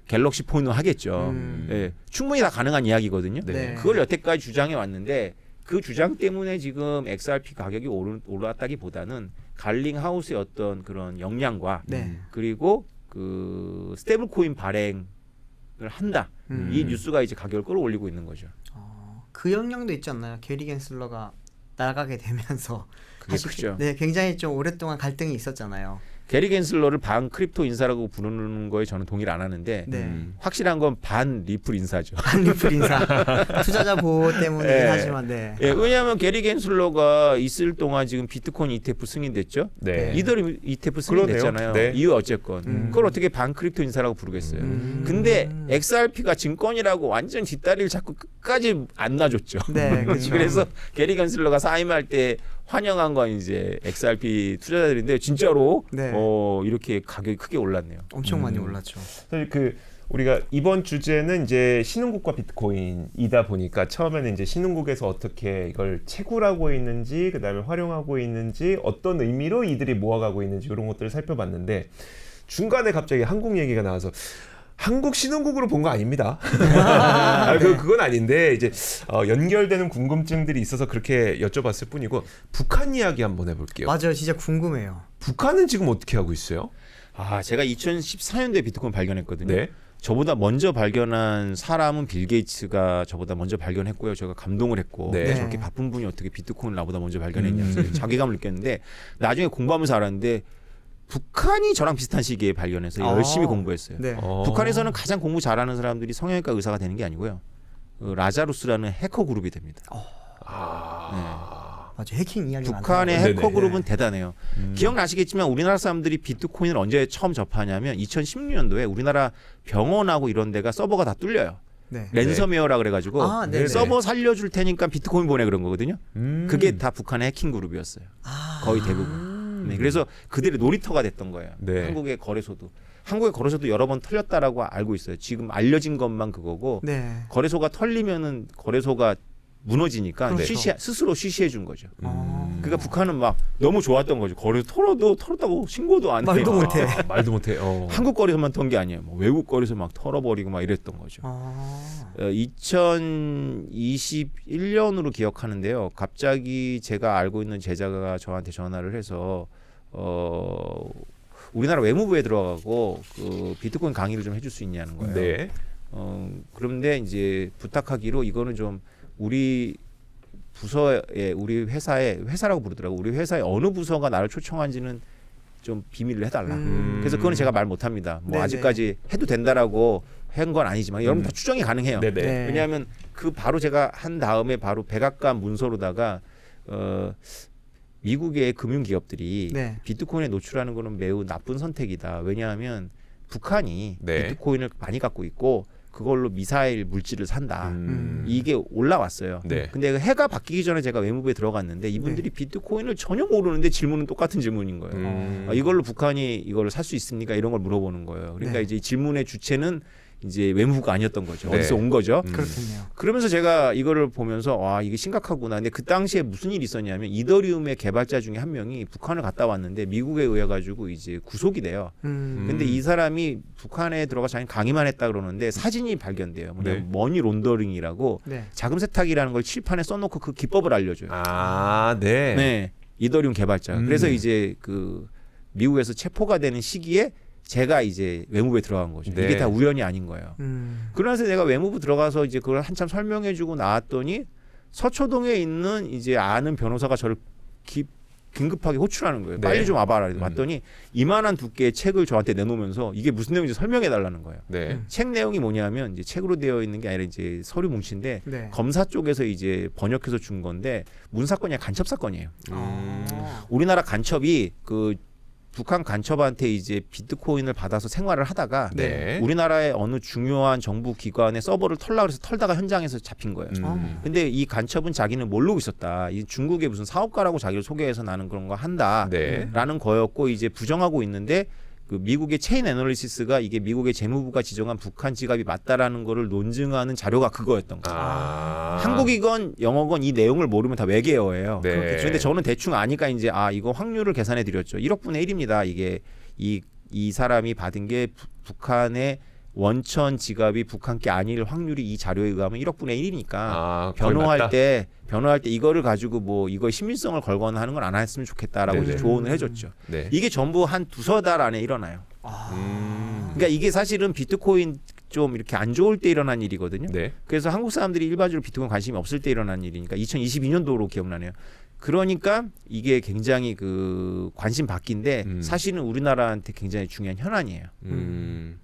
갤럭시 폰은 하겠죠. 예, 충분히 다 가능한 이야기거든요. 네. 그걸 여태까지 주장해 왔는데 그 주장 때문에 지금 XRP 가격이 올랐다기보다는 갈링 하우스의 어떤 그런 역량과 네. 그리고 그 스테이블 코인 발행을 한다. 이 뉴스가 이제 가격을 끌어올리고 있는 거죠. 그 영향도 있지 않나요? 게리 겐슬러가 나가게 되면서 그게 크죠. 네, 굉장히 좀 오랫동안 갈등이 있었잖아요. 게리 겐슬러를 반 크립토 인사라고 부르는 거에 저는 동의를 안 하는데 네. 확실한 건 반 리플 인사죠. 리플 인사 투자자 보호 때문이긴 네. 하지만 네. 예, 왜냐하면 게리 겐슬러가 있을 동안 지금 비트코인 ETF 승인됐죠. 네. 이더리움 ETF 승인됐잖아요. 네. 이유 어쨌건 그걸 어떻게 반 크립토 인사라고 부르겠어요. 근데 XRP가 증권이라고 완전 뒷다리를 잡고 끝까지 안 놔줬죠. 네, 그렇죠. 그래서 게리 겐슬러가 사임할 때 환영한 건 이제 XRP 투자자들인데 진짜로 네. 이렇게 가격이 크게 올랐네요. 엄청 많이 올랐죠. 사실 그 우리가 이번 주제는 이제 신흥국과 비트코인이다 보니까 처음에는 이제 신흥국에서 어떻게 이걸 채굴하고 있는지, 그다음에 활용하고 있는지, 어떤 의미로 이들이 모아가고 있는지 이런 것들을 살펴봤는데 중간에 갑자기 한국 얘기가 나와서 한국 신흥국으로 본 거 아닙니다. 그건 아닌데 이제 연결되는 궁금증들이 있어서 그렇게 여쭤봤을 뿐이고 북한 이야기 한번 해볼게요. 맞아요, 진짜 궁금해요. 북한은 지금 어떻게 하고 있어요? 제가 2014년도에 비트코인 발견했거든요. 네. 저보다 먼저 발견한 사람은 빌 게이츠가 저보다 먼저 발견했고요. 제가 감동을 했고 네. 저렇게 바쁜 분이 어떻게 비트코인을 나보다 먼저 발견했냐 자괴감을 느꼈는데 나중에 공부하면서 알았는데 북한이 저랑 비슷한 시기에 발견해서 열심히 공부했어요. 네. 북한에서는 가장 공부 잘하는 사람들이 성형외과 의사가 되는 게 아니고요. 라자루스라는 해커 그룹이 됩니다. 맞아, 해킹 이야기 북한의 많더라고요. 해커 네네. 그룹은 대단해요. 기억나시겠지만 우리나라 사람들이 비트코인을 언제 처음 접하냐면 2016년도에 우리나라 병원하고 이런 데가 서버가 다 뚫려요. 네. 랜섬웨어라 그래가지고 아, 네네. 서버 살려줄 테니까 비트코인 보내 그런 거거든요. 그게 다 북한의 해킹 그룹이었어요. 거의 대부분. 네, 그래서 그들의 놀이터가 됐던 거예요. 네. 한국의 거래소도. 한국의 거래소도 여러 번 털렸다라고 알고 있어요. 지금 알려진 것만 그거고 네. 거래소가 털리면은 거래소가 무너지니까 그렇죠. 스스로 쉬쉬해 준 거죠. 그러니까 북한은 막 너무 좋았던 거죠. 거래소 털었다고 신고도 안 말도 해요. 못해. 말도 못해. 한국 거래소만 턴 게 아니에요. 뭐 외국 거래소 막 털어버리고 막 이랬던 거죠. 2021년으로 기억하는데요. 갑자기 제가 알고 있는 제자가 저한테 전화를 해서 우리나라 외무부에 들어가고 그 비트코인 강의를 좀 해줄 수 있냐는 거예요. 네. 그런데 이제 부탁하기로 이거는 좀 우리 부서에 우리 회사라고 부르더라고. 우리 회사의 어느 부서가 나를 초청한지는 좀 비밀로 해달라. 그래서 그거는 제가 말 못합니다. 뭐 네네. 아직까지 해도 된다라고 한 건 아니지만 여러분 다 추정이 가능해요. 네네. 네. 왜냐하면 그 바로 제가 한 다음에 바로 백악관 문서로다가 미국의 금융기업들이 네. 비트코인에 노출하는 거는 매우 나쁜 선택이다. 왜냐하면 북한이 네. 비트코인을 많이 갖고 있고 그걸로 미사일 물질을 산다. 음. 이게 올라왔어요. 네. 근데 그 해가 바뀌기 전에 제가 외무부에 들어갔는데 이분들이 비트코인을 전혀 모르는데 질문은 똑같은 질문인 거예요. 이걸로 북한이 이걸 살 수 있습니까? 이런 걸 물어보는 거예요. 그러니까 네. 이제 이 질문의 주체는 이제 외무부가 아니었던 거죠. 네. 어디서 온 거죠. 그렇겠네요. 그러면서 제가 이거를 보면서 와 이게 심각하구나. 근데 그 당시에 무슨 일이 있었냐면 이더리움의 개발자 중에 한 명이 북한을 갔다 왔는데 미국에 의해 가지고 이제 구속이 돼요. 근데 이 사람이 북한에 들어가 자기 강의만 했다 그러는데 사진이 발견돼요. 뭐냐면 네. 머니 론더링이라고 네. 자금 세탁이라는 걸 칠판에 써놓고 그 기법을 알려줘요. 아, 네. 네, 이더리움 개발자. 그래서 이제 그 미국에서 체포가 되는 시기에 제가 이제 외무부에 들어간 거죠. 네. 이게 다 우연이 아닌 거예요. 그러면서 내가 외무부 들어가서 이제 그걸 한참 설명해주고 나왔더니 서초동에 있는 이제 아는 변호사가 저를 긴급하게 호출하는 거예요. 네. 빨리 좀 와봐라. 왔더니 이만한 두께의 책을 저한테 내놓으면서 이게 무슨 내용인지 설명해 달라는 거예요. 네. 책 내용이 뭐냐면 이제 책으로 되어 있는 게 아니라 이제 서류 뭉치인데 네. 검사 쪽에서 이제 번역해서 준 건데 문사건이 간첩 사건이에요. 우리나라 간첩이 그 북한 간첩한테 이제 비트코인을 받아서 생활을 하다가 네. 우리나라의 어느 중요한 정부 기관의 서버를 털라 그래서 털다가 현장에서 잡힌 거예요. 근데 이 간첩은 자기는 모르고 있었다. 이 중국의 무슨 사업가라고 자기를 소개해서 나는 그런 거 한다라는 네. 거였고 이제 부정하고 있는데 그 미국의 체인 애널리시스가 이게 미국의 재무부가 지정한 북한 지갑이 맞다라는 거를 논증하는 자료가 그거였던 거예요. 한국이건 영어건 이 내용을 모르면 다 외계어예요. 네. 그런데 저는 대충 아니까 이제 이거 확률을 계산해 드렸죠. 1억분의 1입니다. 이게 이 사람이 받은 게 북한의 원천 지갑이 북한께 아닐 확률이 이 자료에 의하면 1억분의 1이니까 변호할 때 이거를 가지고 뭐 이거 신빙성을 걸거나 하는 건 안 했으면 좋겠다라고 이제 조언을 해줬죠. 네. 이게 전부 한 두세 달 안에 일어나요. 그러니까 이게 사실은 비트코인 좀 이렇게 안 좋을 때 일어난 일이거든요. 네. 그래서 한국 사람들이 일반적으로 비트코인 관심이 없을 때 일어난 일이니까 2022년도로 기억나네요. 그러니까 이게 굉장히 그 관심 받기인데 사실은 우리나라한테 굉장히 중요한 현안이에요.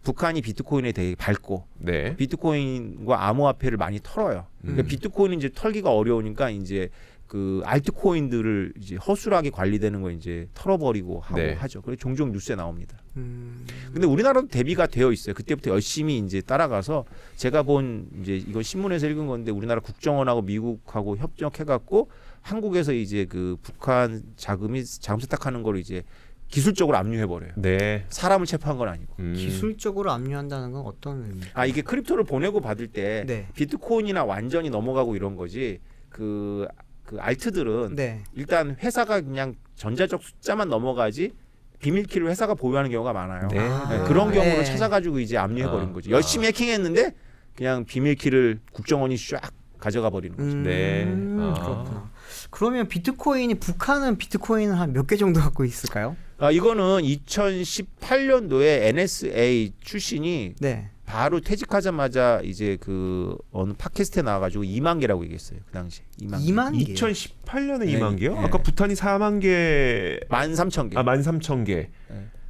북한이 비트코인에 대해 밝고 네. 비트코인과 암호화폐를 많이 털어요. 그러니까 비트코인은 이제 털기가 어려우니까 이제 그 알트코인들을 이제 허술하게 관리되는 거 이제 털어버리고 하고 네. 하죠. 그래서 종종 뉴스에 나옵니다. 근데 우리나라도 대비가 되어 있어요. 그때부터 열심히 이제 따라가서 제가 본 이제 이건 신문에서 읽은 건데 우리나라 국정원하고 미국하고 협력해갖고 한국에서 이제 그 북한 자금 세탁하는 걸 이제 기술적으로 압류해버려요. 네. 사람을 체포한 건 아니고. 기술적으로 압류한다는 건 어떤 의미입니까? 이게 크립토를 보내고 받을 때 네. 비트코인이나 완전히 넘어가고 이런 거지. 그 알트들은 네. 일단 회사가 그냥 전자적 숫자만 넘어가지 비밀키를 회사가 보유하는 경우가 많아요. 네. 네, 그런 경우로 네. 찾아가지고 이제 압류해버린 거죠. 열심히 해킹했는데 그냥 비밀키를 국정원이 쫙 가져가 버리는 거죠. 네. 그렇구나. 그러면 북한은 비트코인을 한 몇 개 정도 갖고 있을까요? 이거는 2018년도에 NSA 출신이 네. 바로 퇴직하자마자 이제 그 어느 팟캐스트에 나와가지고 2만 개라고 얘기했어요. 그 당시 2만 개. 2018년에 네, 2만 개요? 네. 아까 부탄이 4만 개, 13,000개. 13,000개. 네.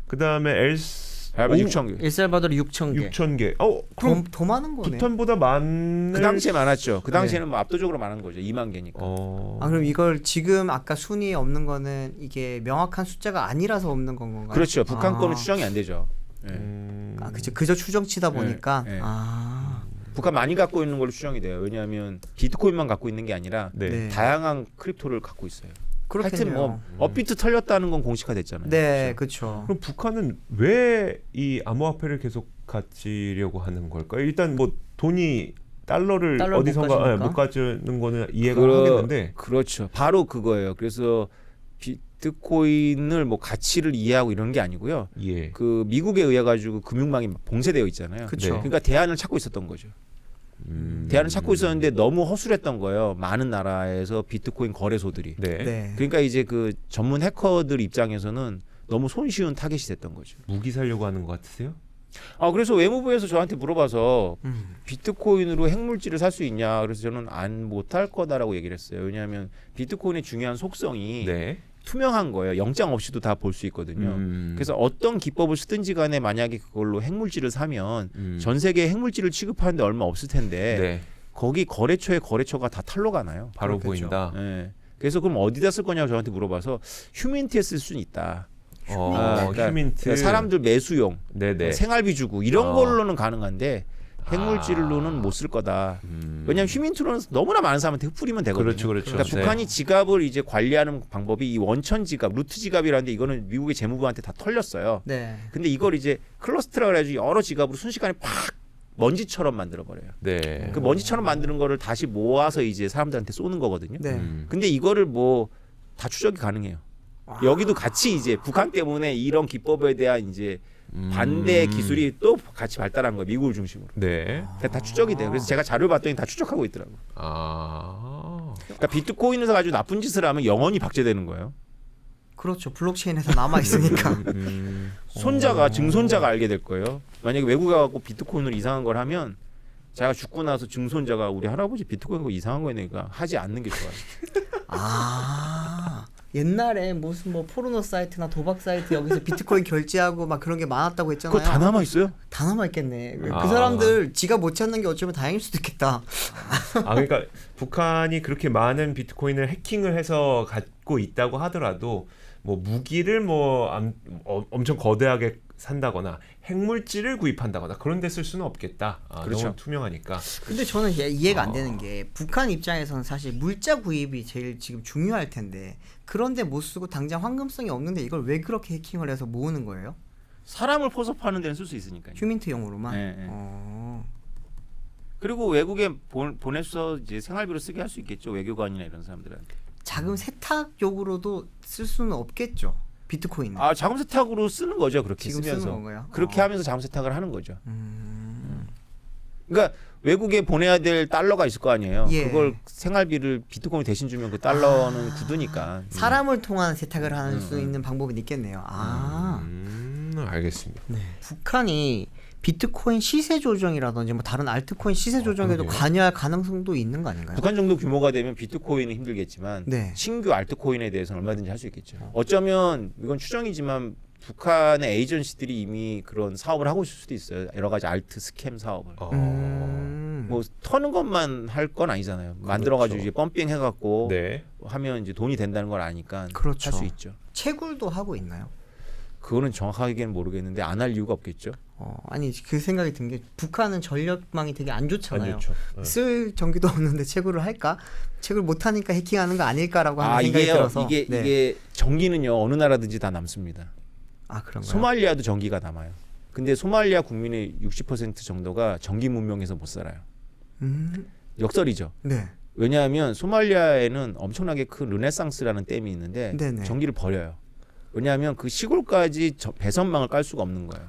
그다음에 알바 6,000개. 엘살바도르 6,000개. 6,000개. 그럼 더 많은 거네. 부탄보다 많을. 그 당시에 많았죠. 그 당시에는 뭐 압도적으로 많은 거죠. 2만 개니까. 아 그럼 이걸 지금 아까 순위에 없는 거는 이게 명확한 숫자가 아니라서 없는 건 건가요? 그렇죠. 북한 거는 추정이 안 되죠. 네. 아 그저 추정치다 보니까. 네. 아. 북한 많이 갖고 있는 걸로 추정이 돼요. 왜냐하면 비트코인만 갖고 있는 게 아니라 네. 네. 다양한 크립토를 갖고 있어요. 그렇겠네요. 하여튼 뭐 업비트 털렸다는 건 공식화됐잖아요. 네, 그렇죠. 그럼 북한은 왜 이 암호화폐를 계속 가지려고 하는 걸까요? 일단 뭐 돈이 달러를 어디선가 못 가지는 거는 이해가 하겠는데. 그렇죠. 바로 그거예요. 그래서 비트코인을 뭐 가치를 이해하고 이런 게 아니고요. 예. 그 미국에 의해 가지고 금융망이 봉쇄되어 있잖아요. 그쵸. 그러니까 대안을 찾고 있었던 거죠. 대안을 찾고 있었는데 너무 허술했던 거예요. 많은 나라에서 비트코인 거래소들이. 네. 네. 그러니까 이제 그 전문 해커들 입장에서는 너무 손쉬운 타겟이 됐던 거죠. 무기 사려고 하는 것 같으세요? 그래서 외무부에서 저한테 물어봐서 비트코인으로 핵물질을 살 수 있냐. 그래서 저는 못할 거다라고 얘기를 했어요. 왜냐하면 비트코인의 중요한 속성이 네. 투명한 거예요. 영장 없이도 다 볼 수 있거든요. 그래서 어떤 기법을 쓰든지 간에 만약에 그걸로 핵물질을 사면 전 세계에 핵물질을 취급하는데 얼마 없을 텐데 네. 거기 거래처의 거래처가 다 탈로가 나요. 바로 그렇겠죠. 보인다. 네. 그래서 그럼 어디다 쓸 거냐고 저한테 물어봐서 휴민트에 쓸 수는 있다. 그러니까 휴민트. 사람들 매수용, 네네. 생활비 주고 이런 걸로는 가능한데 핵물질로는 못 쓸 거다. 왜냐하면 휴민트로는 너무나 많은 사람한테 흩뿌리면 되거든요. 그렇죠, 그렇죠. 그러니까 네. 북한이 지갑을 이제 관리하는 방법이 이 원천 지갑, 루트 지갑이라는데 이거는 미국의 재무부한테 다 털렸어요. 네. 근데 이걸 이제 클러스터라 그래가지고 여러 지갑으로 순식간에 팍 먼지처럼 만들어 버려요. 네. 그 먼지처럼 만드는 거를 다시 모아서 이제 사람들한테 쏘는 거거든요. 네. 근데 이거를 뭐 다 추적이 가능해요. 여기도 같이 이제 북한 때문에 이런 기법에 대한 이제 반대 기술이 또 같이 발달한 거예요. 미국을 중심으로. 네. 다 추적이 돼요. 그래서 제가 자료를 봤더니 다 추적하고 있더라고요. 그러니까 비트코인에서 가지고 나쁜 짓을 하면 영원히 박제되는 거예요. 그렇죠. 블록체인에서 남아 있으니까. 손자가 증손자가 알게 될 거예요. 만약에 외국에 가고 비트코인으로 이상한 걸 하면 제가 죽고 나서 증손자가 우리 할아버지 비트코인 거 이상한 거 했으니까 하지 않는 게 좋아요. 옛날에 무슨 뭐 포르노 사이트나 도박 사이트 여기서 비트코인 결제하고 막 그런 게 많았다고 했잖아요. 그거 다 남아 있어요? 다 남아 있겠네. 그 사람들 지가 못 찾는 게 어쩌면 다행일 수도 있겠다. 그러니까 북한이 그렇게 많은 비트코인을 해킹을 해서 갖고 있다고 하더라도 뭐 무기를 엄청 거대하게 산다거나 핵물질을 구입한다거나 그런 데 쓸 수는 없겠다. 그렇죠. 너무 투명하니까. 근데 저는 이해가 안 되는 게 북한 입장에서는 사실 물자 구입이 제일 지금 중요할 텐데 그런데 못 쓰고 당장 황금성이 없는데 이걸 왜 그렇게 해킹을 해서 모으는 거예요? 사람을 포섭하는 데는 쓸 수 있으니까요. 휴민트용으로만. 네, 네. 그리고 외국에 보내서 이제 생활비로 쓰게 할 수 있겠죠. 외교관이나 이런 사람들한테. 자금 세탁용으로도 쓸 수는 없겠죠. 비트코인. 자금 세탁으로 쓰는 거죠. 그렇게 지금 쓰면서. 쓰는 건가요? 그렇게 하면서 자금 세탁을 하는 거죠. 그러니까 외국에 보내야 될 달러가 있을 거 아니에요. 예. 그걸 생활비를 비트코인 대신 주면 그 달러는 굳으니까. 사람을 통한 세탁을 할 수 있는 방법은 있겠네요. 알겠습니다. 네. 북한이 비트코인 시세 조정이라든지 뭐 다른 알트코인 시세 조정에도 그러게요. 관여할 가능성도 있는 거 아닌가요? 북한 정도 규모가 되면 비트코인은 힘들겠지만 네. 신규 알트코인에 대해서는 얼마든지 할 수 있겠죠. 어쩌면 이건 추정이지만 북한의 에이전시들이 이미 그런 사업을 하고 있을 수도 있어요. 여러 가지 알트 스캠 사업을. 뭐 터는 것만 할 건 아니잖아요. 만들어가지고 이제 펌핑 해갖고 네. 하면 이제 돈이 된다는 걸 아니까 그렇죠. 할 수 있죠. 채굴도 하고 있나요? 그거는 정확하게는 모르겠는데 안 할 이유가 없겠죠. 아니 그 생각이 든 게 북한은 전력망이 되게 안 좋잖아요. 안 좋죠. 네. 쓸 전기도 없는데 채굴을 할까? 채굴 못 하니까 해킹하는 거 아닐까라고 하는 생각이 들어서. 이게 전기는요 어느 나라든지 다 남습니다. 그런가요? 소말리아도 전기가 남아요. 근데 소말리아 국민의 60% 정도가 전기 문명에서 못 살아요. 역설이죠. 네. 왜냐하면 소말리아에는 엄청나게 큰 르네상스라는 댐이 있는데 네네. 전기를 버려요. 왜냐하면 그 시골까지 배선망을 깔 수가 없는 거예요.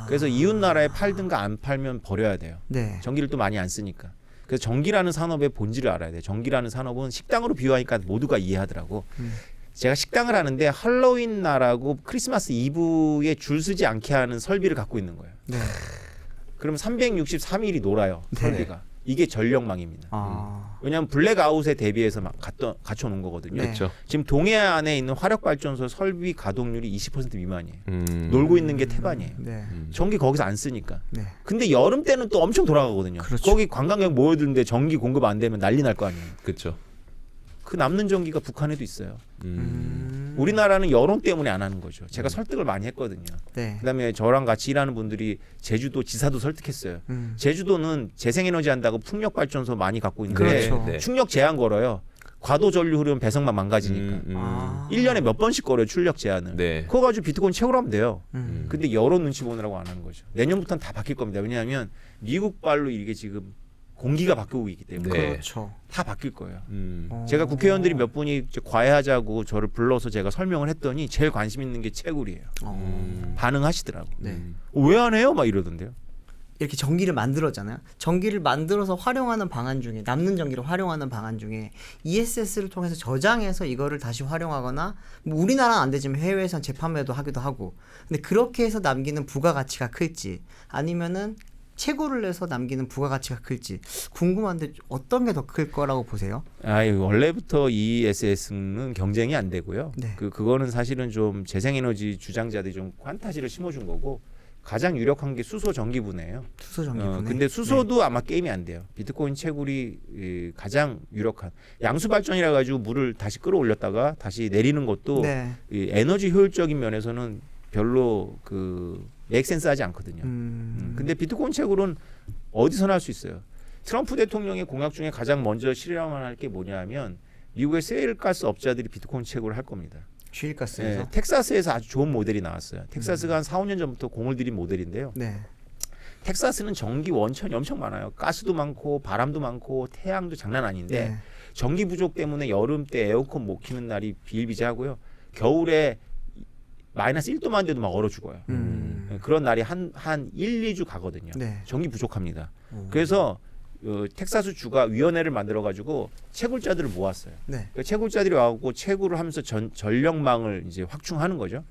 그래서 이웃 나라에 팔든가 안 팔면 버려야 돼요. 네. 전기를 또 많이 안 쓰니까. 그래서 전기라는 산업의 본질을 알아야 돼요. 전기라는 산업은 식당으로 비유하니까 모두가 이해하더라고. 제가 식당을 하는데 할로윈 날하고 크리스마스 이브에 줄 서지 않게 하는 설비를 갖고 있는 거예요. 네. 그럼 363일이 놀아요. 설비가. 이게 전력망입니다. 아. 왜냐하면 블랙아웃에 대비해서 막 갖춰놓은 거거든요. 네. 그렇죠. 지금 동해안에 있는 화력발전소 설비 가동률이 20% 미만이에요. 놀고 있는 게 태반이에요. 네. 전기 거기서 안 쓰니까. 네. 근데 여름 때는 또 엄청 돌아가거든요. 그렇죠. 거기 관광객 모여드는데 전기 공급 안 되면 난리 날 거 아니에요. 그렇죠. 그 남는 전기가 북한에도 있어요. 우리나라는 여론 때문에 안 하는 거죠. 제가 설득을 많이 했거든요. 네. 그다음에 저랑 같이 일하는 분들이 제주도 지사도 설득했어요. 제주도는 재생에너지 한다고 풍력 발전소 많이 갖고 있는데 그렇죠. 네. 충력 제한 걸어요. 과도 전류 흐르면 배선만 망가지니까. 아. 1년에 몇 번씩 걸어요. 출력 제한을. 네. 그거 가지고 비트코인 채우려 하면 돼요. 음. 근데 여론 눈치 보느라고 안 하는 거죠. 내년부터는 다 바뀔 겁니다. 왜냐하면 미국발로 이게 지금 공기가 바뀌고 있기 때문에 네. 그렇죠. 다 바뀔 거예요. 어. 제가 국회의원들이 몇 분이 이제 과외하자고 저를 불러서 제가 설명을 했더니 제일 관심 있는 게 채굴이에요. 반응하시더라고. 네. 왜 안 해요? 막 이러던데요. 이렇게 전기를 만들었잖아요. 전기를 만들어서 활용하는 방안 중에 남는 전기를 활용하는 방안 중에 ESS를 통해서 저장해서 이거를 다시 활용하거나 뭐 우리나라는 안 되지만 해외에선 재판매도 하기도 하고 근데 그렇게 해서 남기는 부가가치가 클지 아니면은 채굴을 해서 남기는 부가가치가 클지 궁금한데 어떤 게 더 클 거라고 보세요? 원래부터 ESS는 경쟁이 안 되고요. 네. 그거는 사실은 좀 재생에너지 주장자들이 좀 판타지를 심어준 거고 가장 유력한 게 수소 전기분해예요. 수소 전기분해. 근데 수소도 아마 게임이 안 돼요. 비트코인 채굴이 가장 유력한 양수 발전이라 가지고 물을 다시 끌어올렸다가 다시 내리는 것도 네. 이 에너지 효율적인 면에서는 별로 맥센스하지 않거든요. 근데 비트코인 채굴은 어디서나 할 수 있어요. 트럼프 대통령의 공약 중에 가장 먼저 실현할 게 뭐냐면 미국의 세일가스 업자들이 비트코인 채굴을 할 겁니다. 쉴가스에서. 네, 텍사스에서 아주 좋은 모델이 나왔어요. 텍사스가 한 4, 5년 전부터 공을 들인 모델인데요. 네. 텍사스는 전기 원천이 엄청 많아요. 가스도 많고 바람도 많고 태양도 장난 아닌데 네. 전기 부족 때문에 여름 때 에어컨 못 키는 날이 비일비재하고요. 겨울에 마이너스 1도만 돼도 막 얼어 죽어요. 그런 날이 한 1, 2주 가거든요. 네. 전기 부족합니다. 그래서 텍사스 주가 위원회를 만들어 가지고 채굴자들을 모았어요. 네. 그 채굴자들이 와갖고 채굴을 하면서 전력망을 이제 확충하는 거죠.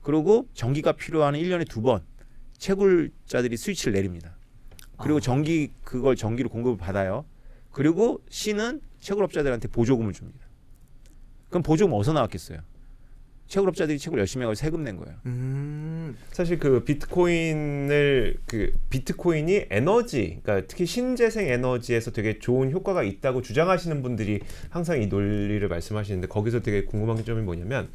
그리고 전기가 필요한 1년에 2번 채굴자들이 스위치를 내립니다. 그리고 그걸 전기로 공급을 받아요. 그리고 시는 채굴업자들한테 보조금을 줍니다. 그럼 보조금 어디서 나왔겠어요? 채굴업자들이 채굴 열심히 하고 세금 낸 거예요. 사실 그 비트코인이 에너지, 그러니까 특히 신재생 에너지에서 되게 좋은 효과가 있다고 주장하시는 분들이 항상 이 논리를 말씀하시는데 거기서 되게 궁금한 점이 뭐냐면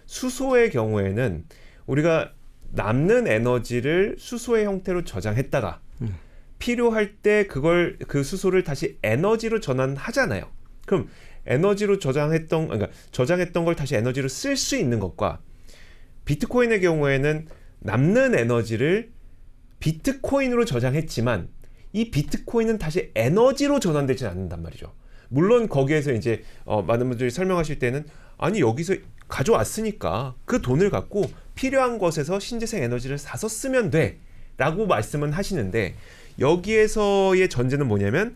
수소의 경우에는 우리가 남는 에너지를 수소의 형태로 저장했다가 필요할 때 그 수소를 다시 에너지로 전환하잖아요. 그럼 에너지로 저장했던 걸 다시 에너지로 쓸 수 있는 것과 비트코인의 경우에는 남는 에너지를 비트코인으로 저장했지만 이 비트코인은 다시 에너지로 전환되지는 않는단 말이죠. 물론 거기에서 이제 많은 분들이 설명하실 때는 아니 여기서 가져왔으니까 그 돈을 갖고 필요한 것에서 신재생 에너지를 사서 쓰면 돼 라고 말씀은 하시는데 여기에서의 전제는 뭐냐면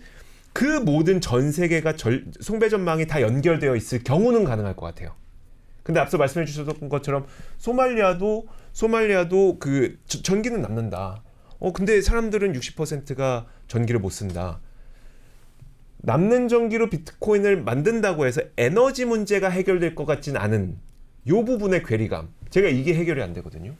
그 모든 전 세계가 송배전망이 다 연결되어 있을 경우는 가능할 것 같아요. 근데 앞서 말씀해 주셨던 것처럼 소말리아도 그 전기는 남는다. 근데 사람들은 60%가 전기를 못 쓴다. 남는 전기로 비트코인을 만든다고 해서 에너지 문제가 해결될 것 같진 않은 요 부분의 괴리감. 제가 이게 해결이 안 되거든요.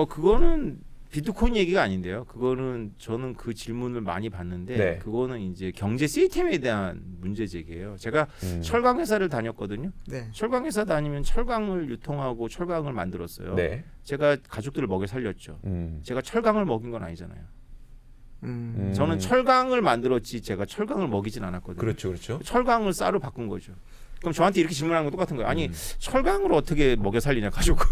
그거는 비트코인 얘기가 아닌데요. 그거는 저는 그 질문을 많이 받는데 네. 그거는 이제 경제 시스템에 대한 문제 제기예요. 제가 철강 회사를 다녔거든요. 네. 철강 회사 다니면 철강을 유통하고 철강을 만들었어요. 네. 제가 가족들을 먹여 살렸죠. 제가 철강을 먹인 건 아니잖아요. 저는 철강을 만들었지 제가 철강을 먹이진 않았거든요. 그렇죠. 철강을 쌀로 바꾼 거죠. 그럼 저한테 이렇게 질문하는 거 똑같은 거예요. 아니 철강을 어떻게 먹여 살리냐 가족을.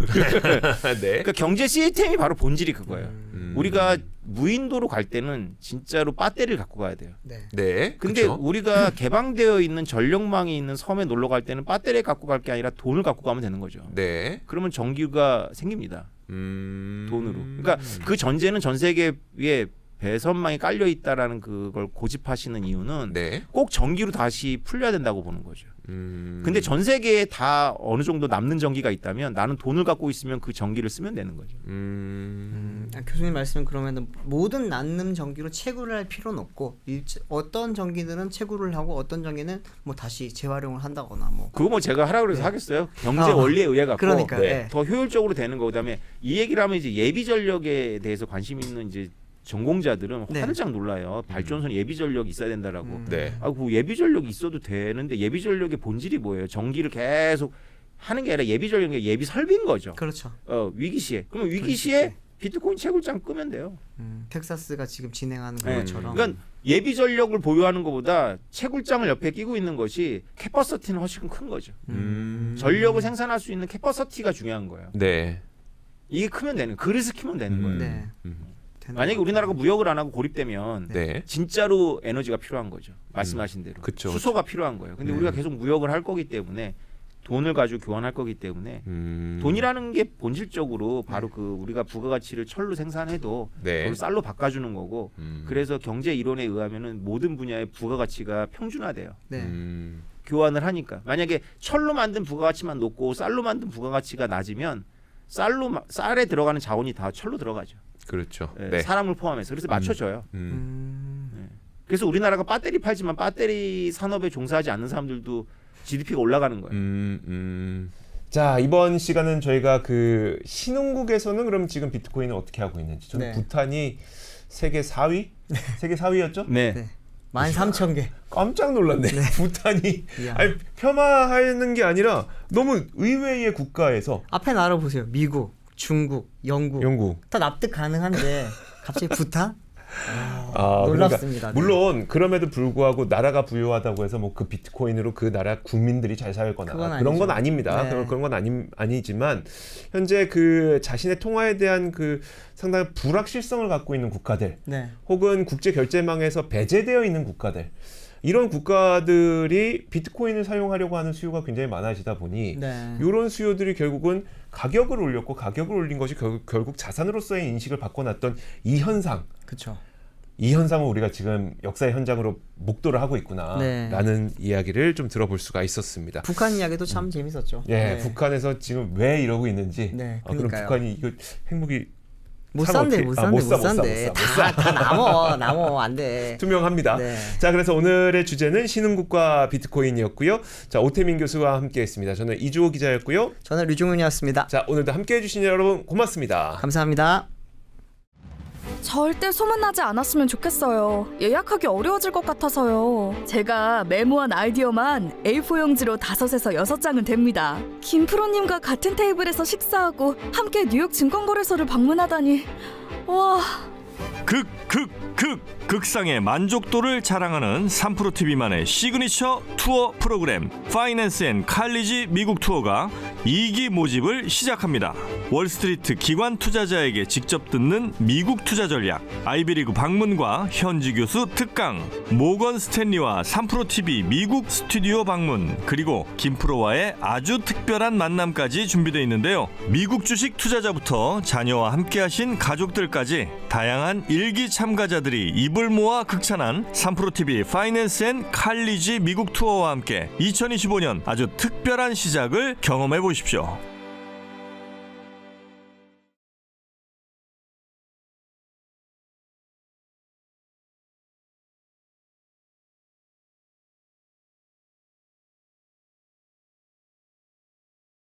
네. 그러니까 경제 시스템이 바로 본질이 그거예요. 우리가 무인도로 갈 때는 진짜로 배터리를 갖고 가야 돼요. 네. 네. 근데 그쵸? 우리가 개방되어 있는 전력망이 있는 섬에 놀러 갈 때는 배터리 갖고 갈 게 아니라 돈을 갖고 가면 되는 거죠. 네. 그러면 전기가 생깁니다. 돈으로. 그러니까 그 전제는 전 세계에 배선망이 깔려 있다라는 그걸 고집하시는 이유는 네. 꼭 전기로 다시 풀려야 된다고 보는 거죠. 근데 전 세계에 다 어느 정도 남는 전기가 있다면 나는 돈을 갖고 있으면 그 전기를 쓰면 되는 거죠. 그러니까 교수님 말씀 그러면은 모든 난름 전기로 채굴을 할 필요는 없고 어떤 전기들은 채굴을 하고 어떤 전기는 뭐 다시 재활용을 한다거나 뭐 그거 뭐 제가 하라고 해서 하겠어요. 경제 원리에 의해 갖고 그러니까요. 더 효율적으로 되는 거. 그다음에 이 얘기를 하면 이제 예비 전력에 대해서 관심 있는 이제 전공자들은 화들짝 놀라요. 발전소는 예비 전력이 있어야 된다라고. 그 예비 전력이 있어도 되는데 예비 전력의 본질이 뭐예요? 전기를 계속 하는 게 아니라 예비 전력이 예비 설비인 거죠. 그렇죠. 위기 시에. 그러면 위기 시에 비트코인 채굴장 끄면 돼요. 텍사스가 지금 진행하는 것처럼. 그러니까 예비 전력을 보유하는 것보다 채굴장을 옆에 끼고 있는 것이 캐퍼시티는 훨씬 큰 거죠. 전력을 생산할 수 있는 캐퍼시티가 중요한 거예요. 네. 이게 크면 되는, 그릇을 키면 되는 거예요. 네. 만약에 우리나라가 무역을 안 하고 고립되면 진짜로 에너지가 필요한 거죠. 말씀하신 대로. 그쵸, 수소가 필요한 거예요. 근데 우리가 계속 무역을 할 거기 때문에 돈을 가지고 교환할 거기 때문에 돈이라는 게 본질적으로 바로 그 우리가 부가가치를 철로 생산해도 그걸 쌀로 바꿔주는 거고 그래서 경제 이론에 의하면은 모든 분야의 부가가치가 평준화돼요. 교환을 하니까 만약에 철로 만든 부가가치만 높고 쌀로 만든 부가가치가 낮으면 쌀에 들어가는 자원이 다 철로 들어가죠. 그렇죠. 사람을 포함해서 그래서 맞춰줘요. 그래서 우리나라가 배터리 팔지만 배터리 산업에 종사하지 않는 사람들도 GDP가 올라가는 거예요. 자, 이번 시간은 저희가 그 신흥국에서는 그럼 지금 비트코인을 어떻게 하고 있는지. 저는 부탄이 세계 4위? 세계 4위였죠? 네. 13,000개. 깜짝 놀랐네. 부탄이 아니, 폄하하는 게 아니라 너무 의외의 국가에서 앞에 나라 보세요. 미국, 중국, 영국. 다 납득 가능한데 갑자기 부탄? 놀랍습니다. 그러니까 물론 그럼에도 불구하고 나라가 부유하다고 해서 뭐 그 비트코인으로 그 나라 국민들이 잘 살거나 그런 건 아닙니다. 그런 건 아니지만 현재 그 자신의 통화에 대한 그 상당히 불확실성을 갖고 있는 국가들, 혹은 국제 결제망에서 배제되어 있는 국가들, 이런 국가들이 비트코인을 사용하려고 하는 수요가 굉장히 많아지다 보니 이런 수요들이 결국은 가격을 올렸고 가격을 올린 것이 결국 자산으로서의 인식을 바꿔놨던 이 현상. 그렇죠. 이 현상을 우리가 지금 역사의 현장으로 목도를 하고 있구나라는 이야기를 좀 들어볼 수가 있었습니다. 북한 이야기도 참 재밌었죠. 북한에서 지금 왜 이러고 있는지. 그럼 북한이 이거 핵무기 못 산대. 다 남어 안 돼. 투명합니다. 자, 그래서 오늘의 주제는 신흥국과 비트코인이었고요. 자, 오태민 교수와 함께했습니다. 저는 이주호 기자였고요. 저는 류종윤이었습니다. 자, 오늘도 함께해주신 여러분 고맙습니다. 감사합니다. 절대 소문나지 않았으면 좋겠어요. 예약하기 어려워질 것 같아서요. 제가 메모한 아이디어만 A4 용지로 5에서 6장은 됩니다. 김프로님과 같은 테이블에서 식사하고 함께 뉴욕 증권거래소를 방문하다니. 와. 극상의 만족도를 자랑하는 3프로TV만의 시그니처 투어 프로그램 파이낸스 앤 칼리지 미국 투어가 2기 모집을 시작합니다. 월스트리트 기관 투자자에게 직접 듣는 미국 투자 전략, 아이비리그 방문과 현지 교수 특강, 모건 스탠리와 3프로TV 미국 스튜디오 방문, 그리고 김프로와의 아주 특별한 만남까지 준비되어 있는데요. 미국 주식 투자자부터 자녀와 함께하신 가족들까지 다양한 일기 참가자들이 입을 모아 극찬한 3프로TV 파이낸스 앤 칼리지 미국 투어와 함께 2025년 아주 특별한 시작을 경험해 보십시오.